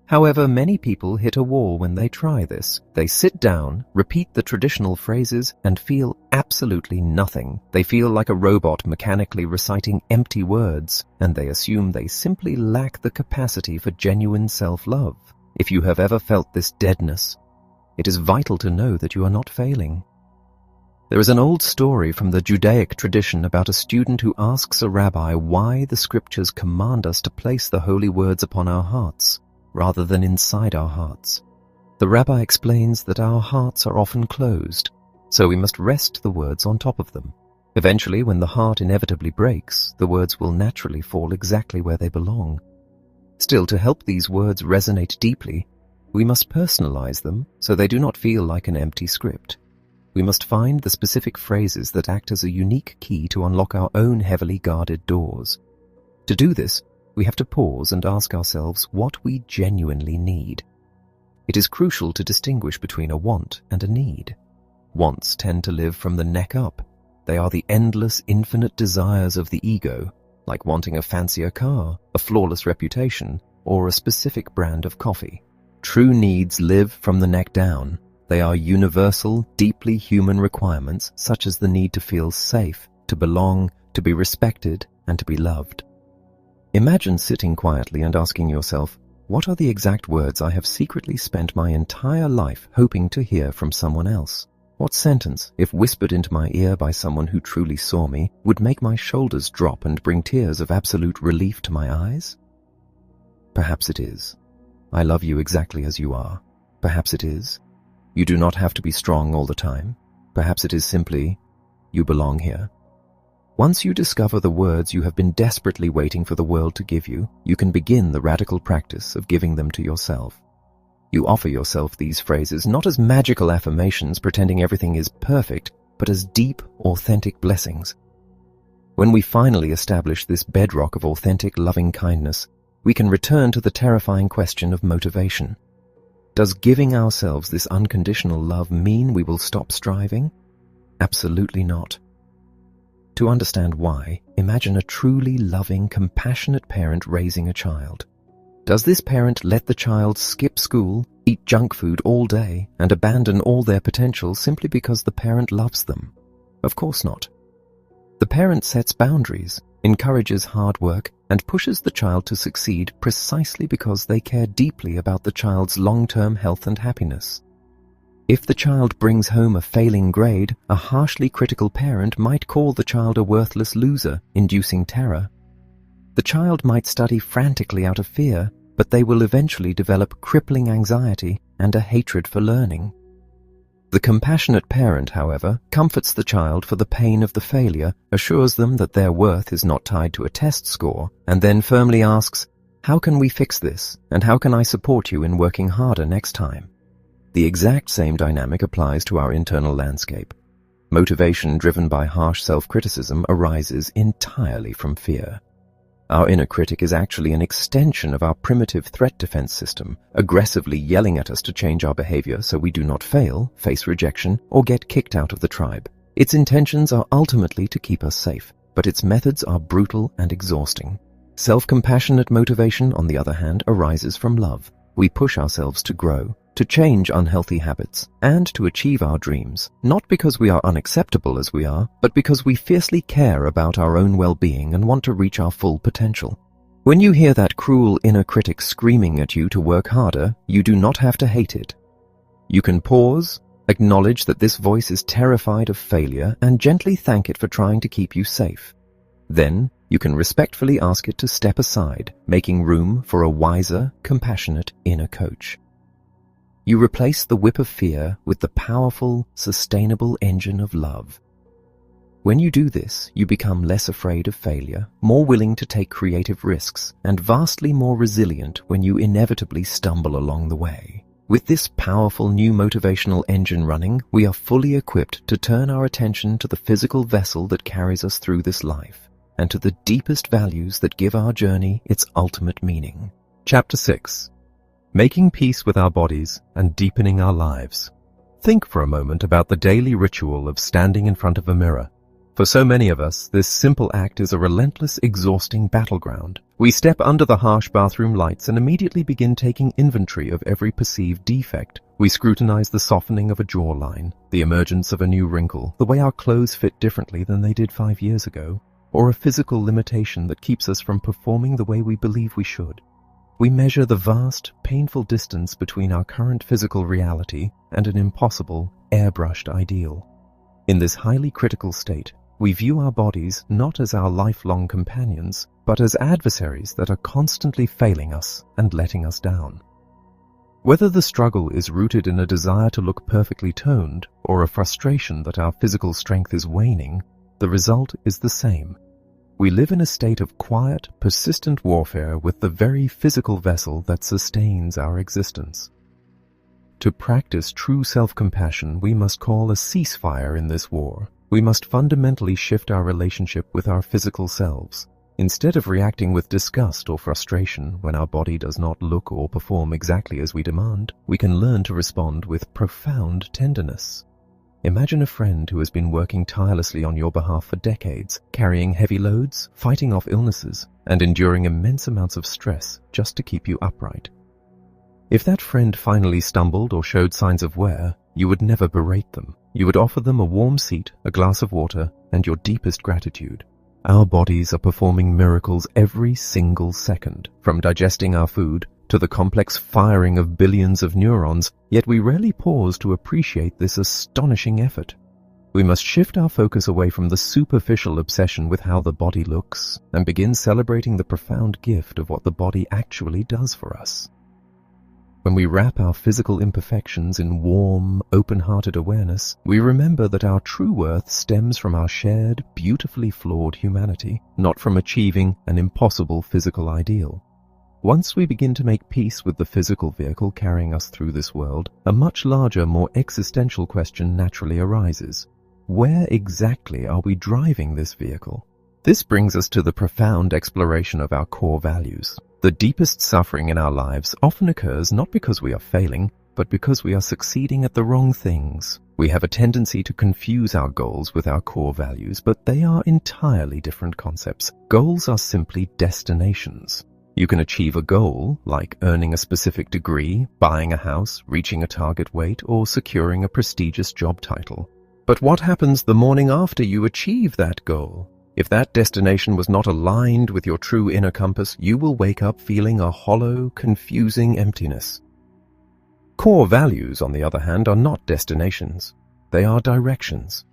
However, many people hit a wall when they try this. They sit down, repeat the traditional phrases, and feel absolutely nothing. They feel like a robot mechanically reciting empty words, and they assume they simply lack the capacity for genuine self-love. If you have ever felt this deadness, it is vital to know that you are not failing. There is an old story from the Judaic tradition about a student who asks a rabbi why the scriptures command us to place the holy words upon our hearts, rather than inside our hearts. The rabbi explains that our hearts are often closed, so we must rest the words on top of them. Eventually, when the heart inevitably breaks, the words will naturally fall exactly where they belong. Still, to help these words resonate deeply, we must personalize them so they do not feel like an empty script. We must find the specific phrases that act as a unique key to unlock our own heavily guarded doors. To do this, we have to pause and ask ourselves what we genuinely need. It is crucial to distinguish between a want and a need. Wants tend to live from the neck up. They are the endless, infinite desires of the ego, like wanting a fancier car, a flawless reputation, or a specific brand of coffee. True needs live from the neck down. They are universal, deeply human requirements such as the need to feel safe, to belong, to be respected, and to be loved. Imagine sitting quietly and asking yourself, what are the exact words I have secretly spent my entire life hoping to hear from someone else? What sentence, if whispered into my ear by someone who truly saw me, would make my shoulders drop and bring tears of absolute relief to my eyes? Perhaps it is, "I love you exactly as you are." Perhaps it is, "You do not have to be strong all the time." Perhaps it is simply, "You belong here." Once you discover the words you have been desperately waiting for the world to give you, you can begin the radical practice of giving them to yourself. You offer yourself these phrases not as magical affirmations pretending everything is perfect, but as deep, authentic blessings. When we finally establish this bedrock of authentic loving kindness, we can return to the terrifying question of motivation. Does giving ourselves this unconditional love mean we will stop striving? Absolutely not. To understand why, imagine a truly loving, compassionate parent raising a child. Does this parent let the child skip school, eat junk food all day, and abandon all their potential simply because the parent loves them? Of course not. The parent sets boundaries, encourages hard work, and pushes the child to succeed precisely because they care deeply about the child's long-term health and happiness. If the child brings home a failing grade, a harshly critical parent might call the child a worthless loser, inducing terror. The child might study frantically out of fear, but they will eventually develop crippling anxiety and a hatred for learning. The compassionate parent, however, comforts the child for the pain of the failure, assures them that their worth is not tied to a test score, and then firmly asks, How can we fix this, and how can I support you in working harder next time? The exact same dynamic applies to our internal landscape. Motivation driven by harsh self-criticism arises entirely from fear. Our inner critic is actually an extension of our primitive threat defense system, aggressively yelling at us to change our behavior so we do not fail, face rejection, or get kicked out of the tribe. Its intentions are ultimately to keep us safe, but its methods are brutal and exhausting. Self-compassionate motivation, on the other hand, arises from love. We push ourselves to grow, to change unhealthy habits, and to achieve our dreams, not because we are unacceptable as we are, but because we fiercely care about our own well-being and want to reach our full potential. When you hear that cruel inner critic screaming at you to work harder, you do not have to hate it. You can pause, acknowledge that this voice is terrified of failure, and gently thank it for trying to keep you safe. Then, you can respectfully ask it to step aside, making room for a wiser, compassionate inner coach. You replace the whip of fear with the powerful, sustainable engine of love. When you do this, you become less afraid of failure, more willing to take creative risks, and vastly more resilient when you inevitably stumble along the way. With this powerful new motivational engine running, we are fully equipped to turn our attention to the physical vessel that carries us through this life, and to the deepest values that give our journey its ultimate meaning. Chapter 6. Making peace with our bodies and deepening our lives. Think for a moment about the daily ritual of standing in front of a mirror. For so many of us, this simple act is a relentless, exhausting battleground. We step under the harsh bathroom lights and immediately begin taking inventory of every perceived defect. We scrutinize the softening of a jawline, the emergence of a new wrinkle, the way our clothes fit differently than they did 5 years ago, or a physical limitation that keeps us from performing the way we believe we should. We measure the vast, painful distance between our current physical reality and an impossible, airbrushed ideal. In this highly critical state, we view our bodies not as our lifelong companions, but as adversaries that are constantly failing us and letting us down. Whether the struggle is rooted in a desire to look perfectly toned or a frustration that our physical strength is waning, the result is the same. We live in a state of quiet, persistent warfare with the very physical vessel that sustains our existence. To practice true self-compassion, we must call a ceasefire in this war. We must fundamentally shift our relationship with our physical selves. Instead of reacting with disgust or frustration when our body does not look or perform exactly as we demand, we can learn to respond with profound tenderness. Imagine a friend who has been working tirelessly on your behalf for decades, carrying heavy loads, fighting off illnesses, and enduring immense amounts of stress just to keep you upright. If that friend finally stumbled or showed signs of wear, you would never berate them. You would offer them a warm seat, a glass of water, and your deepest gratitude. Our bodies are performing miracles every single second, from digesting our food to the complex firing of billions of neurons, yet we rarely pause to appreciate this astonishing effort. We must shift our focus away from the superficial obsession with how the body looks and begin celebrating the profound gift of what the body actually does for us. When we wrap our physical imperfections in warm, open-hearted awareness, we remember that our true worth stems from our shared, beautifully flawed humanity, not from achieving an impossible physical ideal. Once we begin to make peace with the physical vehicle carrying us through this world, a much larger, more existential question naturally arises. Where exactly are we driving this vehicle? This brings us to the profound exploration of our core values. The deepest suffering in our lives often occurs not because we are failing, but because we are succeeding at the wrong things. We have a tendency to confuse our goals with our core values, but they are entirely different concepts. Goals are simply destinations. You can achieve a goal, like earning a specific degree, buying a house, reaching a target weight, or securing a prestigious job title. But what happens the morning after you achieve that goal? If that destination was not aligned with your true inner compass, you will wake up feeling a hollow, confusing emptiness. Core values, on the other hand, are not destinations. They are directions.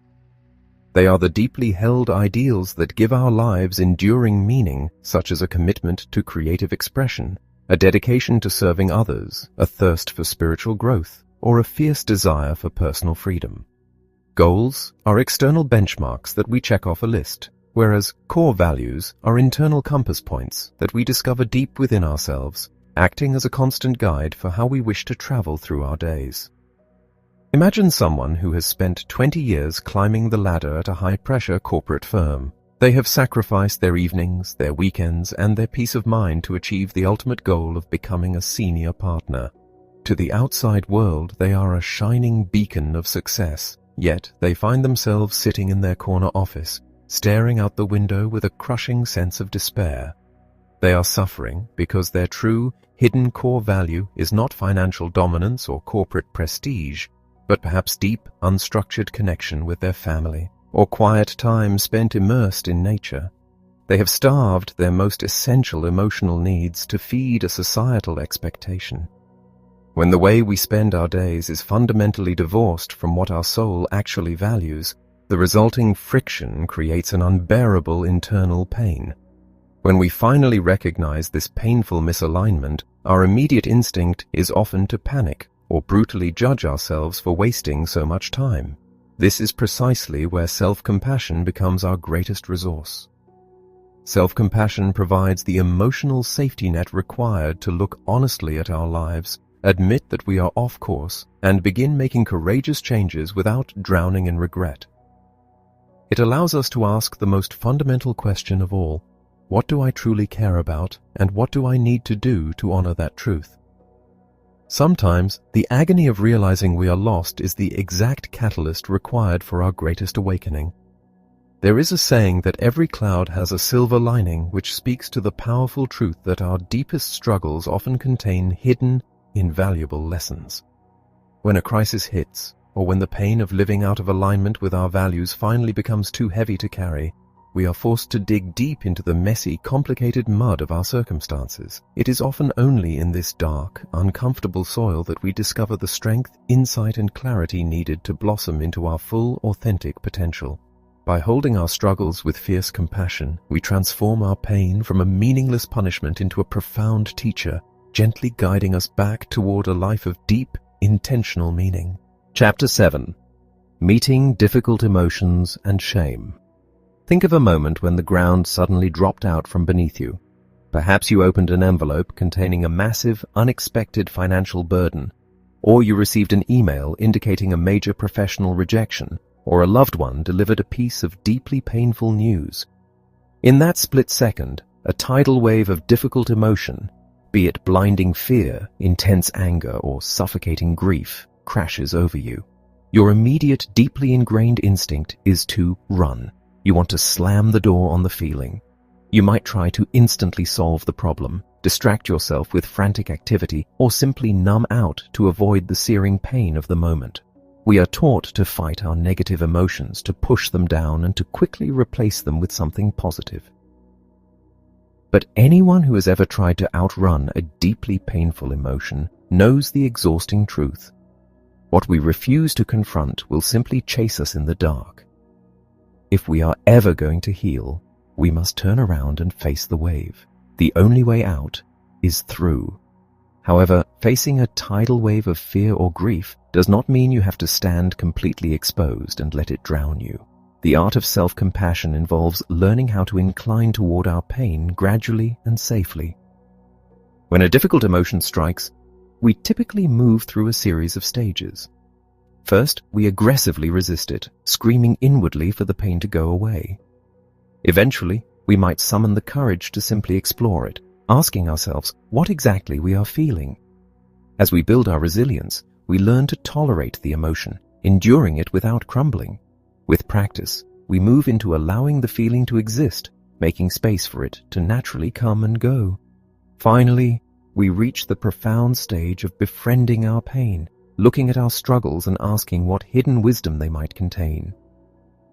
They are the deeply held ideals that give our lives enduring meaning, such as a commitment to creative expression, a dedication to serving others, a thirst for spiritual growth, or a fierce desire for personal freedom. Goals are external benchmarks that we check off a list. whereas core values are internal compass points that we discover deep within ourselves, acting as a constant guide for how we wish to travel through our days. Imagine someone who has spent 20 years climbing the ladder at a high-pressure corporate firm. They have sacrificed their evenings, their weekends, and their peace of mind to achieve the ultimate goal of becoming a senior partner. To the outside world, they are a shining beacon of success, yet they find themselves sitting in their corner office, staring out the window with a crushing sense of despair. They are suffering because their true, hidden core value is not financial dominance or corporate prestige, but perhaps deep, unstructured connection with their family, or quiet time spent immersed in nature. They have starved their most essential emotional needs to feed a societal expectation. When the way we spend our days is fundamentally divorced from what our soul actually values, the resulting friction creates an unbearable internal pain. When we finally recognize this painful misalignment, our immediate instinct is often to panic or brutally judge ourselves for wasting so much time. This is precisely where self-compassion becomes our greatest resource. Self-compassion provides the emotional safety net required to look honestly at our lives, admit that we are off course, and begin making courageous changes without drowning in regret. It allows us to ask the most fundamental question of all: what do I truly care about, and what do I need to do to honor that truth? Sometimes, the agony of realizing we are lost is the exact catalyst required for our greatest awakening. There is a saying that every cloud has a silver lining, which speaks to the powerful truth that our deepest struggles often contain hidden, invaluable lessons. When a crisis hits, or when the pain of living out of alignment with our values finally becomes too heavy to carry, we are forced to dig deep into the messy, complicated mud of our circumstances. It is often only in this dark, uncomfortable soil that we discover the strength, insight, and clarity needed to blossom into our full, authentic potential. By holding our struggles with fierce compassion, we transform our pain from a meaningless punishment into a profound teacher, gently guiding us back toward a life of deep, intentional meaning. Chapter 7. Meeting Difficult Emotions and Shame. Think of a moment when the ground suddenly dropped out from beneath you. Perhaps you opened an envelope containing a massive, unexpected financial burden, or you received an email indicating a major professional rejection, or a loved one delivered a piece of deeply painful news. In that split second, a tidal wave of difficult emotion, be it blinding fear, intense anger, or suffocating grief, crashes over you. Your immediate, deeply ingrained instinct is to run. You want to slam the door on the feeling. You might try to instantly solve the problem, distract yourself with frantic activity, or simply numb out to avoid the searing pain of the moment. We are taught to fight our negative emotions, to push them down, and to quickly replace them with something positive. But anyone who has ever tried to outrun a deeply painful emotion knows the exhausting truth. What we refuse to confront will simply chase us in the dark. If we are ever going to heal, we must turn around and face the wave. The only way out is through. However, facing a tidal wave of fear or grief does not mean you have to stand completely exposed and let it drown you. The art of self-compassion involves learning how to incline toward our pain gradually and safely. When a difficult emotion strikes, we typically move through a series of stages. First, we aggressively resist it, screaming inwardly for the pain to go away. Eventually, we might summon the courage to simply explore it, asking ourselves what exactly we are feeling. As we build our resilience, we learn to tolerate the emotion, enduring it without crumbling. With practice, we move into allowing the feeling to exist, making space for it to naturally come and go. Finally, we reach the profound stage of befriending our pain, looking at our struggles and asking what hidden wisdom they might contain.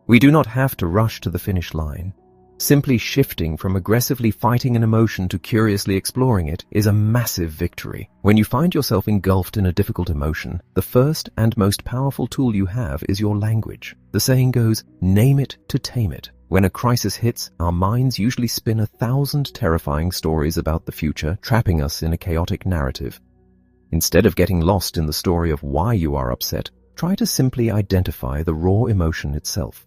We do not have to rush to the finish line. Simply shifting from aggressively fighting an emotion to curiously exploring it is a massive victory. When you find yourself engulfed in a difficult emotion, the first and most powerful tool you have is your language. The saying goes, name it to tame it. When a crisis hits, our minds usually spin 1,000 terrifying stories about the future, trapping us in a chaotic narrative. Instead of getting lost in the story of why you are upset, try to simply identify the raw emotion itself.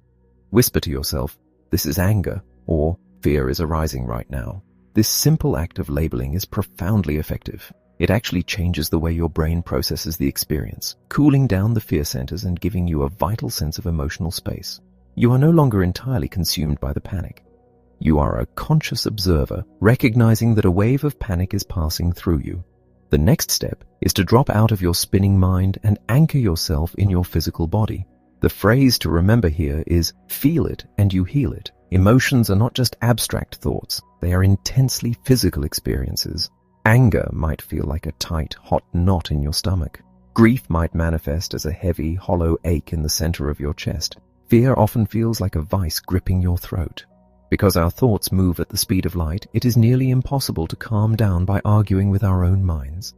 Whisper to yourself, this is anger, or fear is arising right now. This simple act of labeling is profoundly effective. It actually changes the way your brain processes the experience, cooling down the fear centers and giving you a vital sense of emotional space. You are no longer entirely consumed by the panic. You are a conscious observer, recognizing that a wave of panic is passing through you. The next step is to drop out of your spinning mind and anchor yourself in your physical body. The phrase to remember here is, feel it and you heal it. Emotions are not just abstract thoughts, they are intensely physical experiences. Anger might feel like a tight, hot knot in your stomach. Grief might manifest as a heavy, hollow ache in the center of your chest. Fear often feels like a vice gripping your throat. Because our thoughts move at the speed of light, it is nearly impossible to calm down by arguing with our own minds.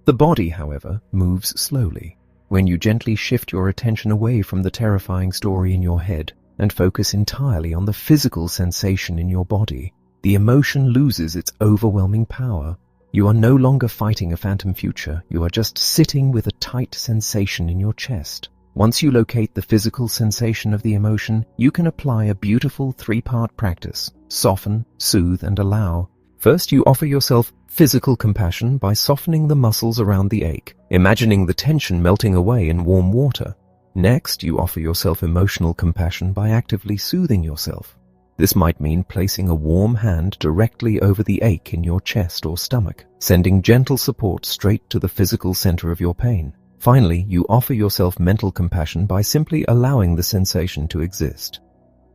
The body, however, moves slowly. When you gently shift your attention away from the terrifying story in your head and focus entirely on the physical sensation in your body, the emotion loses its overwhelming power. You are no longer fighting a phantom future, you are just sitting with a tight sensation in your chest. Once you locate the physical sensation of the emotion, you can apply a beautiful three-part practice: soften, soothe, and allow. First, you offer yourself physical compassion by softening the muscles around the ache, imagining the tension melting away in warm water. Next, you offer yourself emotional compassion by actively soothing yourself. This might mean placing a warm hand directly over the ache in your chest or stomach, sending gentle support straight to the physical center of your pain. Finally, you offer yourself mental compassion by simply allowing the sensation to exist.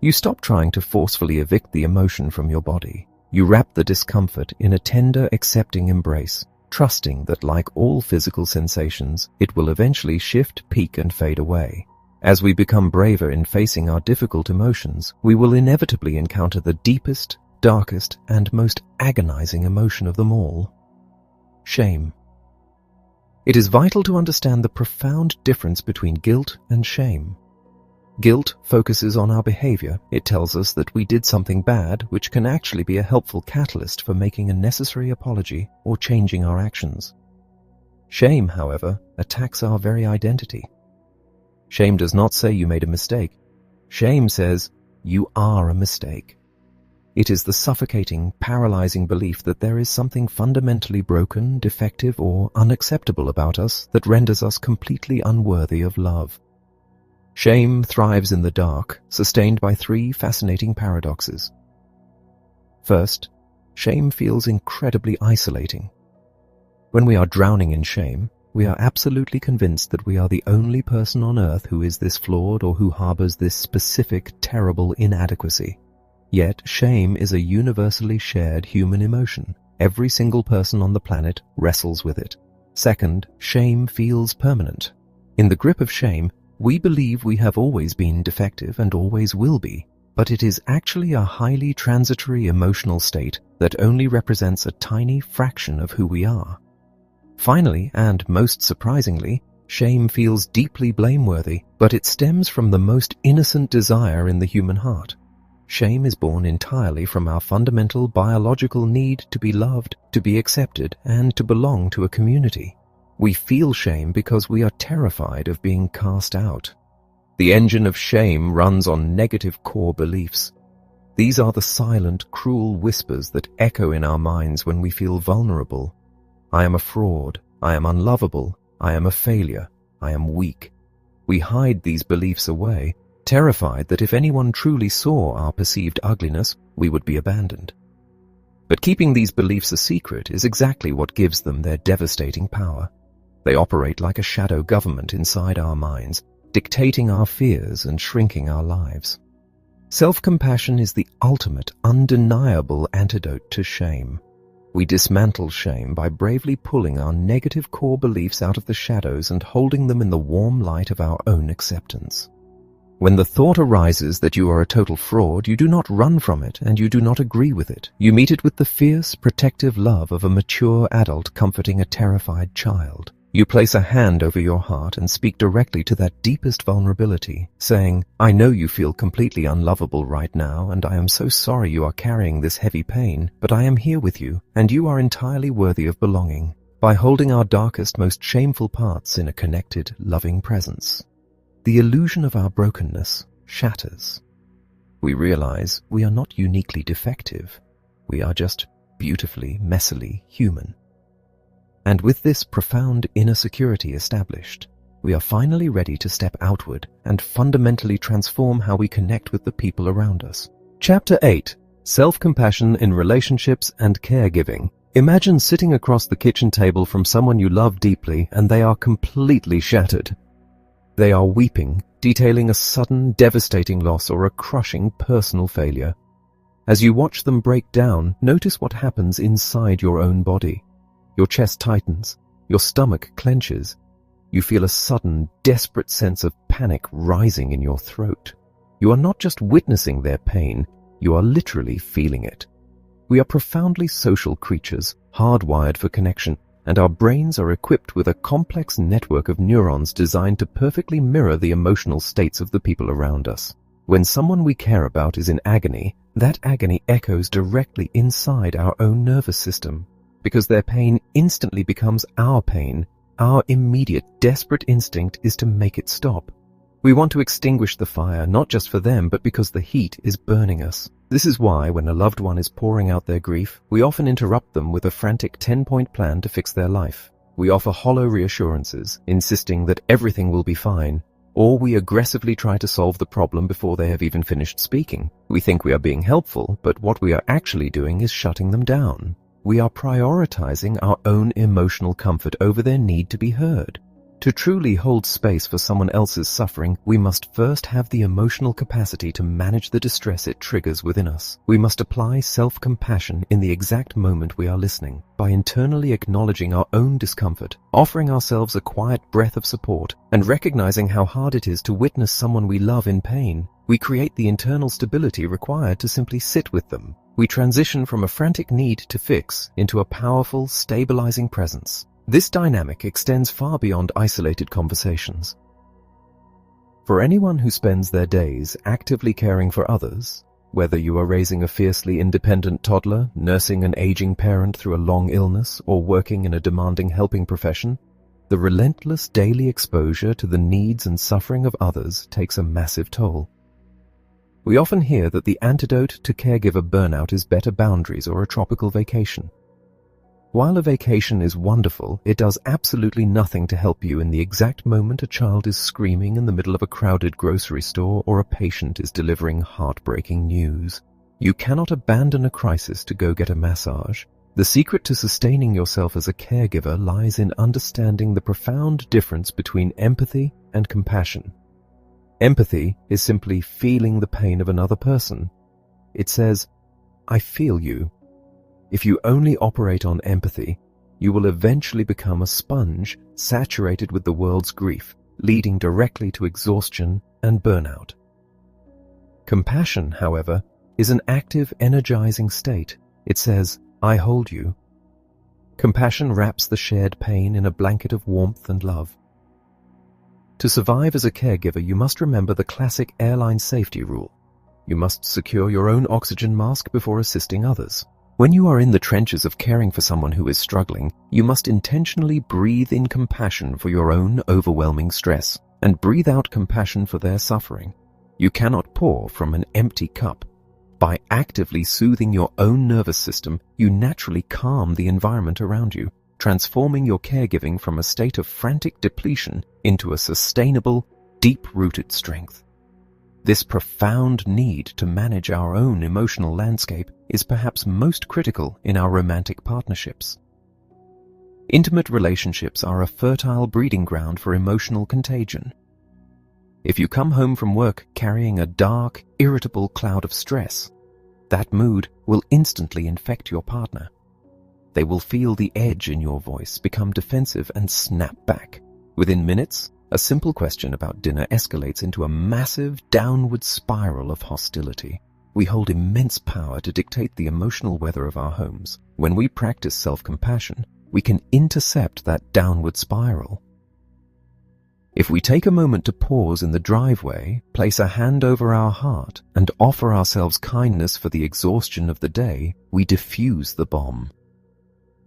You stop trying to forcefully evict the emotion from your body. You wrap the discomfort in a tender, accepting embrace, trusting that like all physical sensations, it will eventually shift, peak, and fade away. As we become braver in facing our difficult emotions, we will inevitably encounter the deepest, darkest, and most agonizing emotion of them all: shame. It is vital to understand the profound difference between guilt and shame. Guilt focuses on our behavior. It tells us that we did something bad, which can actually be a helpful catalyst for making a necessary apology or changing our actions. Shame, however, attacks our very identity. Shame does not say you made a mistake. Shame says you are a mistake. It is the suffocating, paralyzing belief that there is something fundamentally broken, defective, or unacceptable about us that renders us completely unworthy of love. Shame thrives in the dark, sustained by three fascinating paradoxes. First, shame feels incredibly isolating. When we are drowning in shame, we are absolutely convinced that we are the only person on earth who is this flawed or who harbors this specific, terrible inadequacy. Yet, shame is a universally shared human emotion. Every single person on the planet wrestles with it. Second, shame feels permanent. In the grip of shame, we believe we have always been defective and always will be, but it is actually a highly transitory emotional state that only represents a tiny fraction of who we are. Finally, and most surprisingly, shame feels deeply blameworthy, but it stems from the most innocent desire in the human heart. Shame is born entirely from our fundamental biological need to be loved, to be accepted, and to belong to a community. We feel shame because we are terrified of being cast out. The engine of shame runs on negative core beliefs. These are the silent, cruel whispers that echo in our minds when we feel vulnerable. I am a fraud. I am unlovable. I am a failure. I am weak. We hide these beliefs away, terrified that if anyone truly saw our perceived ugliness, we would be abandoned. But keeping these beliefs a secret is exactly what gives them their devastating power. They operate like a shadow government inside our minds, dictating our fears and shrinking our lives. Self-compassion is the ultimate, undeniable antidote to shame. We dismantle shame by bravely pulling our negative core beliefs out of the shadows and holding them in the warm light of our own acceptance. When the thought arises that you are a total fraud, you do not run from it and you do not agree with it. You meet it with the fierce, protective love of a mature adult comforting a terrified child. You place a hand over your heart and speak directly to that deepest vulnerability, saying, I know you feel completely unlovable right now, and I am so sorry you are carrying this heavy pain, but I am here with you, and you are entirely worthy of belonging. By holding our darkest, most shameful parts in a connected, loving presence, the illusion of our brokenness shatters. we realize we are not uniquely defective. We are just beautifully, messily human. And with this profound inner security established, we are finally ready to step outward and fundamentally transform how we connect with the people around us. Chapter 8. Self-Compassion in Relationships and Caregiving. Imagine sitting across the kitchen table from someone you love deeply and they are completely shattered. They are weeping, detailing a sudden, devastating loss or a crushing personal failure. As you watch them break down, notice what happens inside your own body. Your chest tightens, your stomach clenches. You feel a sudden, desperate sense of panic rising in your throat. You are not just witnessing their pain, you are literally feeling it. We are profoundly social creatures, hardwired for connection, and our brains are equipped with a complex network of neurons designed to perfectly mirror the emotional states of the people around us. When someone we care about is in agony, that agony echoes directly inside our own nervous system. Because their pain instantly becomes our pain, our immediate, desperate instinct is to make it stop. We want to extinguish the fire, not just for them, but because the heat is burning us. This is why, when a loved one is pouring out their grief, we often interrupt them with a frantic 10-point plan to fix their life. We offer hollow reassurances, insisting that everything will be fine, or we aggressively try to solve the problem before they have even finished speaking. We think we are being helpful, but what we are actually doing is shutting them down. We are prioritizing our own emotional comfort over their need to be heard. To truly hold space for someone else's suffering, we must first have the emotional capacity to manage the distress it triggers within us. We must apply self-compassion in the exact moment we are listening, by internally acknowledging our own discomfort, offering ourselves a quiet breath of support, and recognizing how hard it is to witness someone we love in pain. We create the internal stability required to simply sit with them. We transition from a frantic need to fix into a powerful, stabilizing presence. This dynamic extends far beyond isolated conversations. For anyone who spends their days actively caring for others, whether you are raising a fiercely independent toddler, nursing an aging parent through a long illness, or working in a demanding helping profession, the relentless daily exposure to the needs and suffering of others takes a massive toll. We often hear that the antidote to caregiver burnout is better boundaries or a tropical vacation. While a vacation is wonderful, it does absolutely nothing to help you in the exact moment a child is screaming in the middle of a crowded grocery store or a patient is delivering heartbreaking news. You cannot abandon a crisis to go get a massage. The secret to sustaining yourself as a caregiver lies in understanding the profound difference between empathy and compassion. Empathy is simply feeling the pain of another person. It says, "I feel you." If you only operate on empathy, you will eventually become a sponge saturated with the world's grief, leading directly to exhaustion and burnout. Compassion, however, is an active, energizing state. It says, "I hold you." Compassion wraps the shared pain in a blanket of warmth and love. To survive as a caregiver, you must remember the classic airline safety rule. You must secure your own oxygen mask before assisting others. When you are in the trenches of caring for someone who is struggling, you must intentionally breathe in compassion for your own overwhelming stress and breathe out compassion for their suffering. You cannot pour from an empty cup. By actively soothing your own nervous system, you naturally calm the environment around you, transforming your caregiving from a state of frantic depletion into a sustainable, deep-rooted strength. This profound need to manage our own emotional landscape is perhaps most critical in our romantic partnerships. Intimate relationships are a fertile breeding ground for emotional contagion. If you come home from work carrying a dark, irritable cloud of stress, that mood will instantly infect your partner. They will feel the edge in your voice, become defensive, and snap back. Within minutes, a simple question about dinner escalates into a massive downward spiral of hostility. We hold immense power to dictate the emotional weather of our homes. When we practice self-compassion, we can intercept that downward spiral. If we take a moment to pause in the driveway, place a hand over our heart, and offer ourselves kindness for the exhaustion of the day, we diffuse the bomb.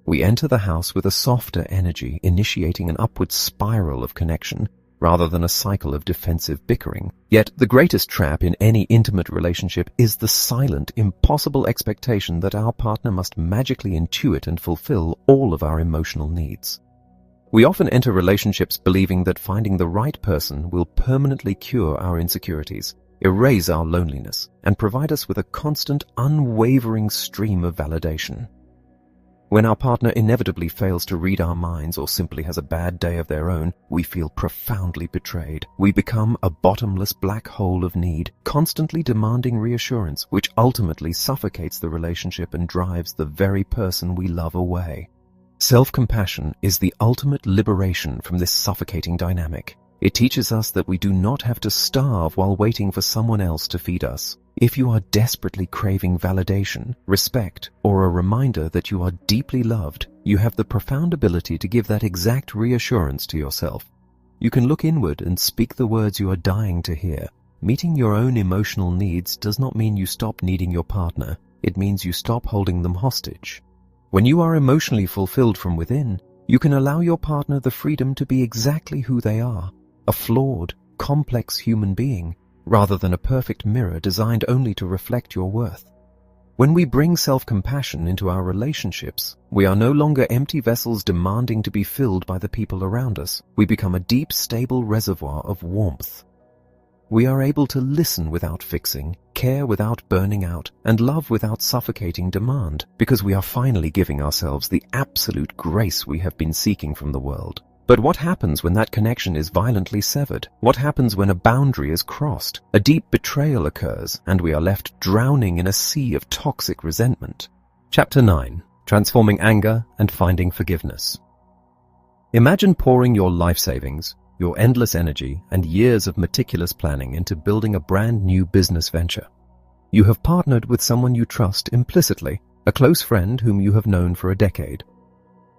We enter the house with a softer energy, initiating an upward spiral of connection, rather than a cycle of defensive bickering. Yet the greatest trap in any intimate relationship is the silent, impossible expectation that our partner must magically intuit and fulfill all of our emotional needs. We often enter relationships believing that finding the right person will permanently cure our insecurities, erase our loneliness, and provide us with a constant, unwavering stream of validation. When our partner inevitably fails to read our minds or simply has a bad day of their own, we feel profoundly betrayed. We become a bottomless black hole of need, constantly demanding reassurance, which ultimately suffocates the relationship and drives the very person we love away. Self-compassion is the ultimate liberation from this suffocating dynamic. It teaches us that we do not have to starve while waiting for someone else to feed us. If you are desperately craving validation, respect, or a reminder that you are deeply loved, you have the profound ability to give that exact reassurance to yourself. You can look inward and speak the words you are dying to hear. Meeting your own emotional needs does not mean you stop needing your partner. It means you stop holding them hostage. When you are emotionally fulfilled from within, you can allow your partner the freedom to be exactly who they are, a flawed, complex human being, rather than a perfect mirror designed only to reflect your worth. When we bring self-compassion into our relationships, we are no longer empty vessels demanding to be filled by the people around us. We become a deep, stable reservoir of warmth. We are able to listen without fixing, care without burning out, and love without suffocating demand, because we are finally giving ourselves the absolute grace we have been seeking from the world. But what happens when that connection is violently severed? What happens when a boundary is crossed, a deep betrayal occurs, and we are left drowning in a sea of toxic resentment? Chapter 9. Transforming Anger and Finding Forgiveness. Imagine pouring your life savings, your endless energy, and years of meticulous planning into building a brand new business venture. You have partnered with someone you trust implicitly, a close friend whom you have known for a decade.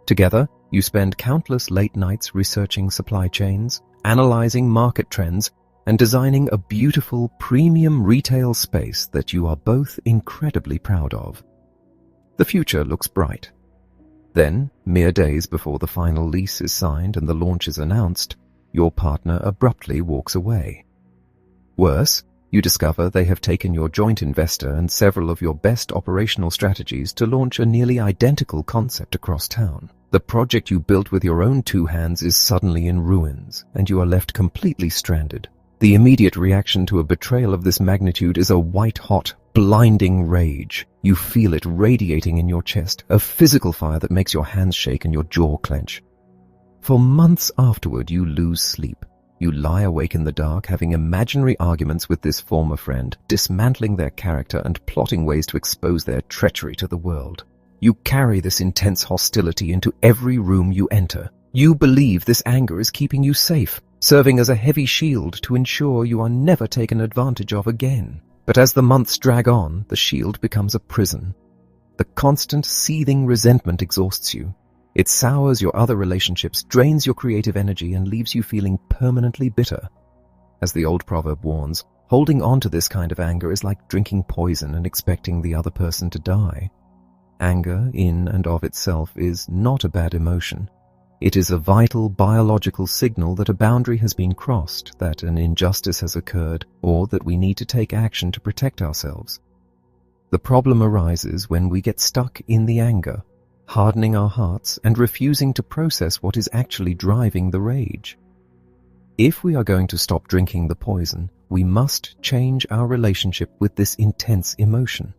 Together, you spend countless late nights researching supply chains, analyzing market trends, and designing a beautiful premium retail space that you are both incredibly proud of. The future looks bright. Then, mere days before the final lease is signed and the launch is announced, your partner abruptly walks away. Worse, you discover they have taken your joint investor and several of your best operational strategies to launch a nearly identical concept across town. The project you built with your own two hands is suddenly in ruins, and you are left completely stranded. The immediate reaction to a betrayal of this magnitude is a white-hot, blinding rage. You feel it radiating in your chest, a physical fire that makes your hands shake and your jaw clench. For months afterward, you lose sleep. You lie awake in the dark, having imaginary arguments with this former friend, dismantling their character and plotting ways to expose their treachery to the world. You carry this intense hostility into every room you enter. You believe this anger is keeping you safe, serving as a heavy shield to ensure you are never taken advantage of again. But as the months drag on, the shield becomes a prison. The constant seething resentment exhausts you. It sours your other relationships, drains your creative energy, and leaves you feeling permanently bitter. As the old proverb warns, holding on to this kind of anger is like drinking poison and expecting the other person to die. Anger, in and of itself, is not a bad emotion. It is a vital biological signal that a boundary has been crossed, that an injustice has occurred, or that we need to take action to protect ourselves. The problem arises when we get stuck in the anger, hardening our hearts and refusing to process what is actually driving the rage. If we are going to stop drinking the poison, we must change our relationship with this intense emotion.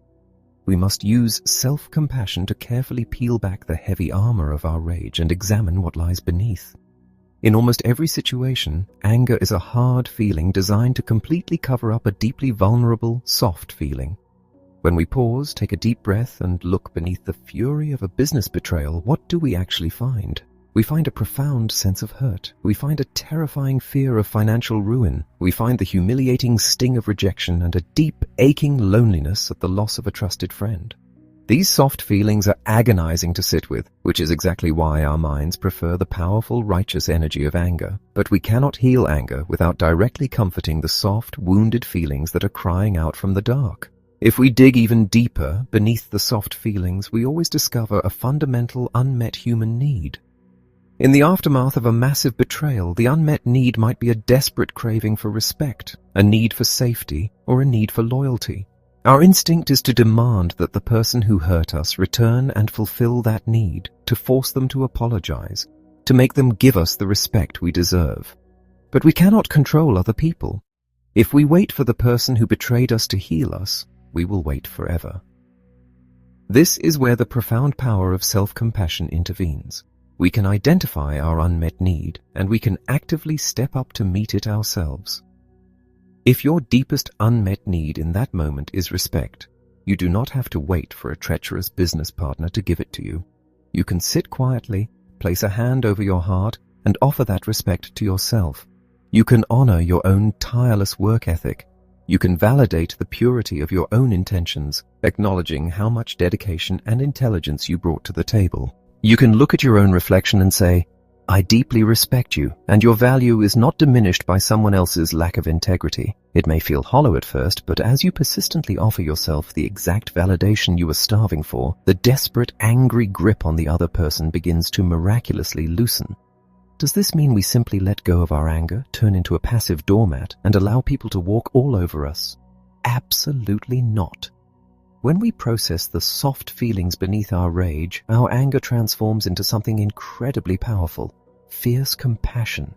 We must use self-compassion to carefully peel back the heavy armor of our rage and examine what lies beneath. In almost every situation, anger is a hard feeling designed to completely cover up a deeply vulnerable, soft feeling. When we pause, take a deep breath, and look beneath the fury of a business betrayal, what do we actually find? We find a profound sense of hurt. We find a terrifying fear of financial ruin. We find the humiliating sting of rejection and a deep, aching loneliness at the loss of a trusted friend. These soft feelings are agonizing to sit with, which is exactly why our minds prefer the powerful, righteous energy of anger. But we cannot heal anger without directly comforting the soft, wounded feelings that are crying out from the dark. If we dig even deeper beneath the soft feelings, we always discover a fundamental unmet human need. In the aftermath of a massive betrayal, the unmet need might be a desperate craving for respect, a need for safety, or a need for loyalty. Our instinct is to demand that the person who hurt us return and fulfill that need, to force them to apologize, to make them give us the respect we deserve. But we cannot control other people. If we wait for the person who betrayed us to heal us, we will wait forever. This is where the profound power of self-compassion intervenes. We can identify our unmet need, and we can actively step up to meet it ourselves. If your deepest unmet need in that moment is respect, you do not have to wait for a treacherous business partner to give it to you. You can sit quietly, place a hand over your heart, and offer that respect to yourself. You can honor your own tireless work ethic. You can validate the purity of your own intentions, acknowledging how much dedication and intelligence you brought to the table. You can look at your own reflection and say, I deeply respect you, and your value is not diminished by someone else's lack of integrity. It may feel hollow at first, but as you persistently offer yourself the exact validation you were starving for, the desperate, angry grip on the other person begins to miraculously loosen. Does this mean we simply let go of our anger, turn into a passive doormat, and allow people to walk all over us? Absolutely not. When we process the soft feelings beneath our rage, our anger transforms into something incredibly powerful: fierce compassion.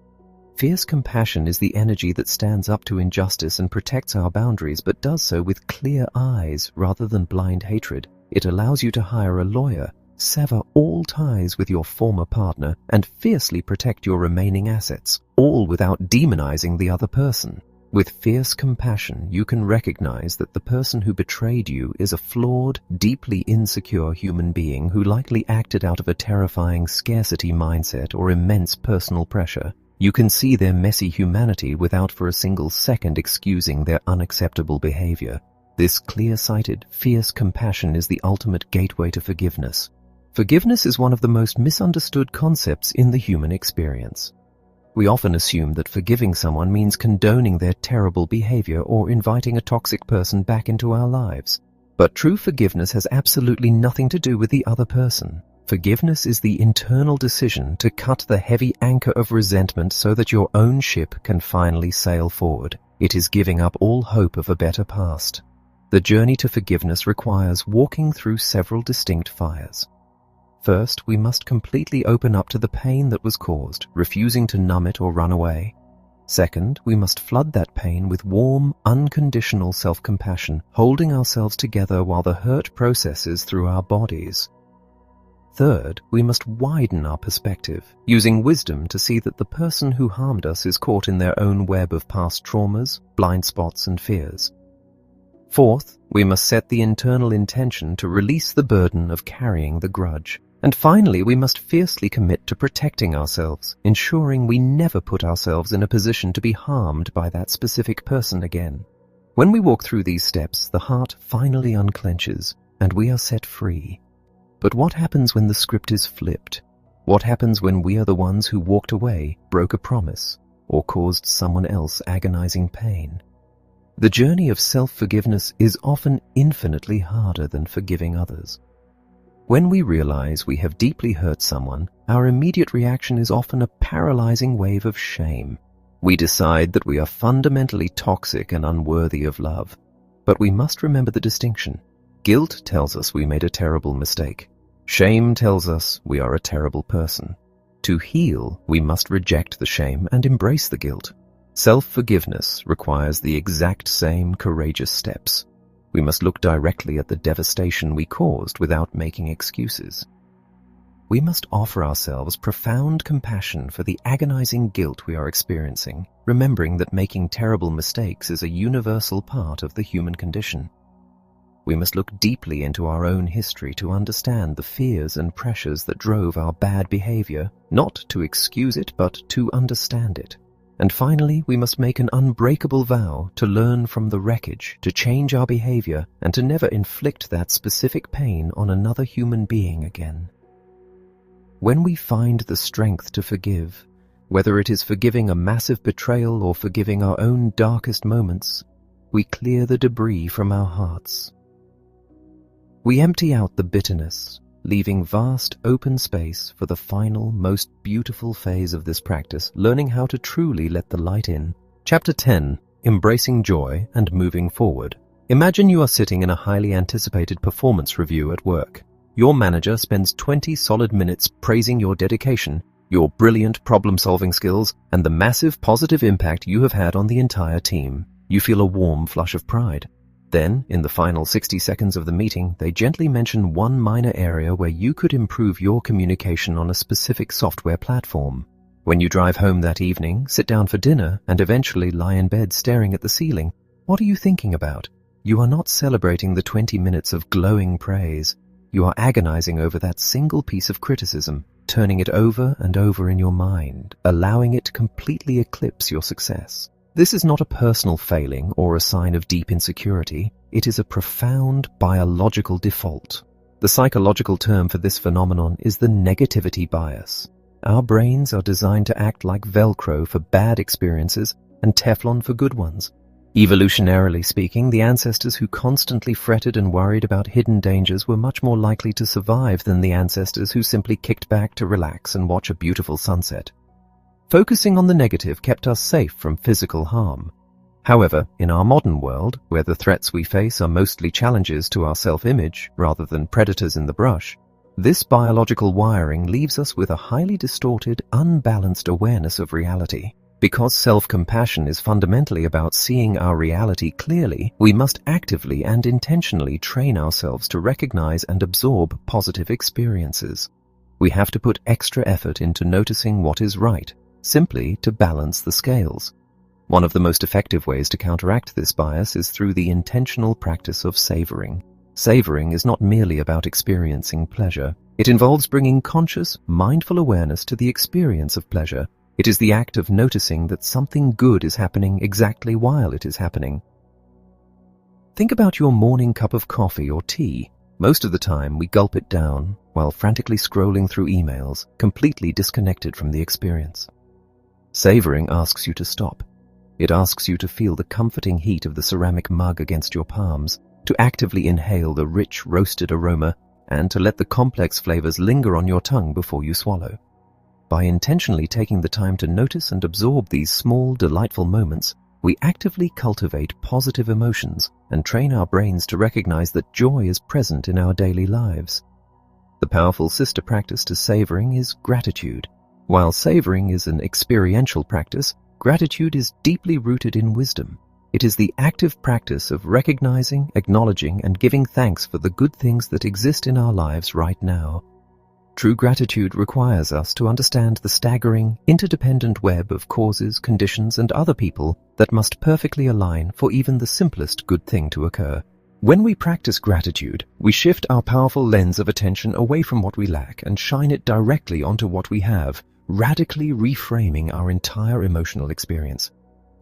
Fierce compassion is the energy that stands up to injustice and protects our boundaries, but does so with clear eyes rather than blind hatred. It allows you to hire a lawyer, sever all ties with your former partner, and fiercely protect your remaining assets, all without demonizing the other person. With fierce compassion, you can recognize that the person who betrayed you is a flawed, deeply insecure human being who likely acted out of a terrifying scarcity mindset or immense personal pressure. You can see their messy humanity without for a single second excusing their unacceptable behavior. This clear-sighted, fierce compassion is the ultimate gateway to forgiveness. Forgiveness is one of the most misunderstood concepts in the human experience. We often assume that forgiving someone means condoning their terrible behavior or inviting a toxic person back into our lives. But true forgiveness has absolutely nothing to do with the other person. Forgiveness is the internal decision to cut the heavy anchor of resentment so that your own ship can finally sail forward. It is giving up all hope of a better past. The journey to forgiveness requires walking through several distinct fires. First, we must completely open up to the pain that was caused, refusing to numb it or run away. Second, we must flood that pain with warm, unconditional self-compassion, holding ourselves together while the hurt processes through our bodies. Third, we must widen our perspective, using wisdom to see that the person who harmed us is caught in their own web of past traumas, blind spots, and fears. Fourth, we must set the internal intention to release the burden of carrying the grudge. And finally, we must fiercely commit to protecting ourselves, ensuring we never put ourselves in a position to be harmed by that specific person again. When we walk through these steps, the heart finally unclenches, and we are set free. But what happens when the script is flipped? What happens when we are the ones who walked away, broke a promise, or caused someone else agonizing pain? The journey of self-forgiveness is often infinitely harder than forgiving others. When we realize we have deeply hurt someone, our immediate reaction is often a paralyzing wave of shame. We decide that we are fundamentally toxic and unworthy of love. But we must remember the distinction. Guilt tells us we made a terrible mistake. Shame tells us we are a terrible person. To heal, we must reject the shame and embrace the guilt. Self-forgiveness requires the exact same courageous steps. We must look directly at the devastation we caused without making excuses. We must offer ourselves profound compassion for the agonizing guilt we are experiencing, remembering that making terrible mistakes is a universal part of the human condition. We must look deeply into our own history to understand the fears and pressures that drove our bad behavior, not to excuse it, but to understand it. And finally, we must make an unbreakable vow to learn from the wreckage, to change our behavior, and to never inflict that specific pain on another human being again. When we find the strength to forgive, whether it is forgiving a massive betrayal or forgiving our own darkest moments, we clear the debris from our hearts. We empty out the bitterness, leaving vast open space for the final, most beautiful phase of this practice, learning how to truly let the light in. Chapter 10. Embracing Joy and Moving Forward. Imagine you are sitting in a highly anticipated performance review at work. Your manager spends 20 solid minutes praising your dedication, your brilliant problem-solving skills, and the massive positive impact you have had on the entire team. You feel a warm flush of pride. Then, in the final 60 seconds of the meeting, they gently mention one minor area where you could improve your communication on a specific software platform. When you drive home that evening, sit down for dinner, and eventually lie in bed staring at the ceiling, what are you thinking about? You are not celebrating the 20 minutes of glowing praise. You are agonizing over that single piece of criticism, turning it over and over in your mind, allowing it to completely eclipse your success. This is not a personal failing or a sign of deep insecurity. It is a profound biological default. The psychological term for this phenomenon is the negativity bias. Our brains are designed to act like Velcro for bad experiences and Teflon for good ones. Evolutionarily speaking, the ancestors who constantly fretted and worried about hidden dangers were much more likely to survive than the ancestors who simply kicked back to relax and watch a beautiful sunset. Focusing on the negative kept us safe from physical harm. However, in our modern world, where the threats we face are mostly challenges to our self-image rather than predators in the brush, this biological wiring leaves us with a highly distorted, unbalanced awareness of reality. Because self-compassion is fundamentally about seeing our reality clearly, we must actively and intentionally train ourselves to recognize and absorb positive experiences. We have to put extra effort into noticing what is right, simply to balance the scales. One of the most effective ways to counteract this bias is through the intentional practice of savoring. Savoring is not merely about experiencing pleasure. It involves bringing conscious, mindful awareness to the experience of pleasure. It is the act of noticing that something good is happening exactly while it is happening. Think about your morning cup of coffee or tea. Most of the time, we gulp it down while frantically scrolling through emails, completely disconnected from the experience. Savoring asks you to stop. It asks you to feel the comforting heat of the ceramic mug against your palms, to actively inhale the rich, roasted aroma, and to let the complex flavors linger on your tongue before you swallow. By intentionally taking the time to notice and absorb these small, delightful moments, we actively cultivate positive emotions and train our brains to recognize that joy is present in our daily lives. The powerful sister practice to savoring is gratitude. While savoring is an experiential practice, gratitude is deeply rooted in wisdom. It is the active practice of recognizing, acknowledging, and giving thanks for the good things that exist in our lives right now. True gratitude requires us to understand the staggering, interdependent web of causes, conditions, and other people that must perfectly align for even the simplest good thing to occur. When we practice gratitude, we shift our powerful lens of attention away from what we lack and shine it directly onto what we have, radically reframing our entire emotional experience.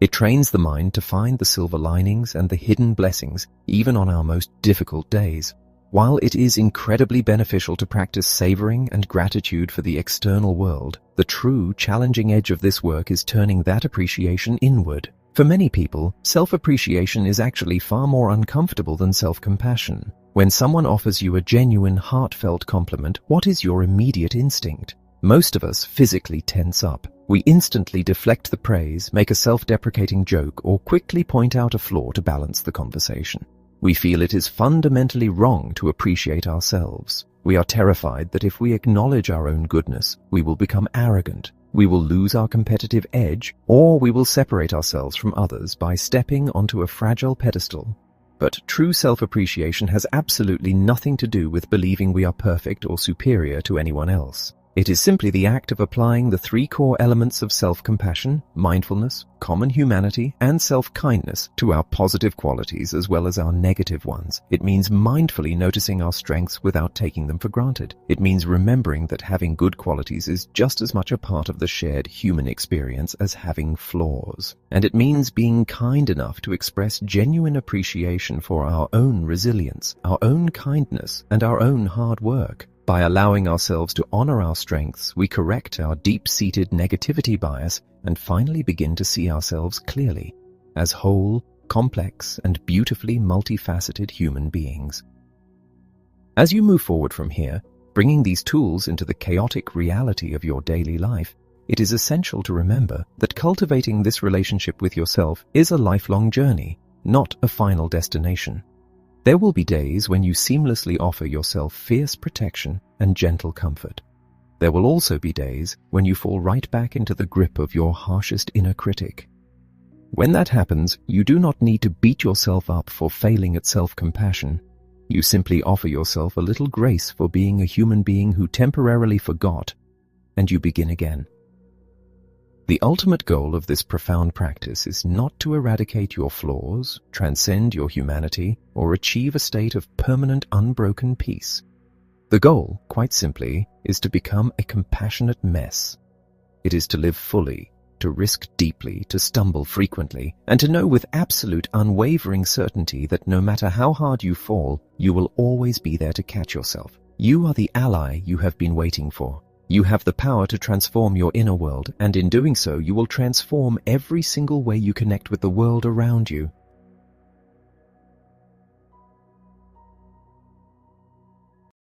It trains the mind to find the silver linings and the hidden blessings, even on our most difficult days. While it is incredibly beneficial to practice savoring and gratitude for the external world, the true challenging edge of this work is turning that appreciation inward. For many people, self-appreciation is actually far more uncomfortable than self-compassion. When someone offers you a genuine, heartfelt compliment, what is your immediate instinct? Most of us physically tense up. We instantly deflect the praise, make a self-deprecating joke, or quickly point out a flaw to balance the conversation. We feel it is fundamentally wrong to appreciate ourselves. We are terrified that if we acknowledge our own goodness, we will become arrogant, we will lose our competitive edge, or we will separate ourselves from others by stepping onto a fragile pedestal. But true self-appreciation has absolutely nothing to do with believing we are perfect or superior to anyone else. It is simply the act of applying the three core elements of self-compassion, mindfulness, common humanity, and self-kindness to our positive qualities as well as our negative ones. It means mindfully noticing our strengths without taking them for granted. It means remembering that having good qualities is just as much a part of the shared human experience as having flaws. And it means being kind enough to express genuine appreciation for our own resilience, our own kindness, and our own hard work. By allowing ourselves to honor our strengths, we correct our deep-seated negativity bias and finally begin to see ourselves clearly as whole, complex, and beautifully multifaceted human beings. As you move forward from here, Bringing these tools into the chaotic reality of your daily life, it is essential to remember that cultivating this relationship with yourself is a lifelong journey, not a final destination. There will be days when you seamlessly offer yourself fierce protection and gentle comfort. There will also be days when you fall right back into the grip of your harshest inner critic. When that happens, you do not need to beat yourself up for failing at self-compassion. You simply offer yourself a little grace for being a human being who temporarily forgot, and you begin again. The ultimate goal of this profound practice is not to eradicate your flaws, transcend your humanity, or achieve a state of permanent unbroken peace. The goal, quite simply, is to become a compassionate mess. It is to live fully, to risk deeply, to stumble frequently, and to know with absolute unwavering certainty that no matter how hard you fall, you will always be there to catch yourself. You are the ally you have been waiting for. You have the power to transform your inner world, and in doing so, you will transform every single way you connect with the world around you.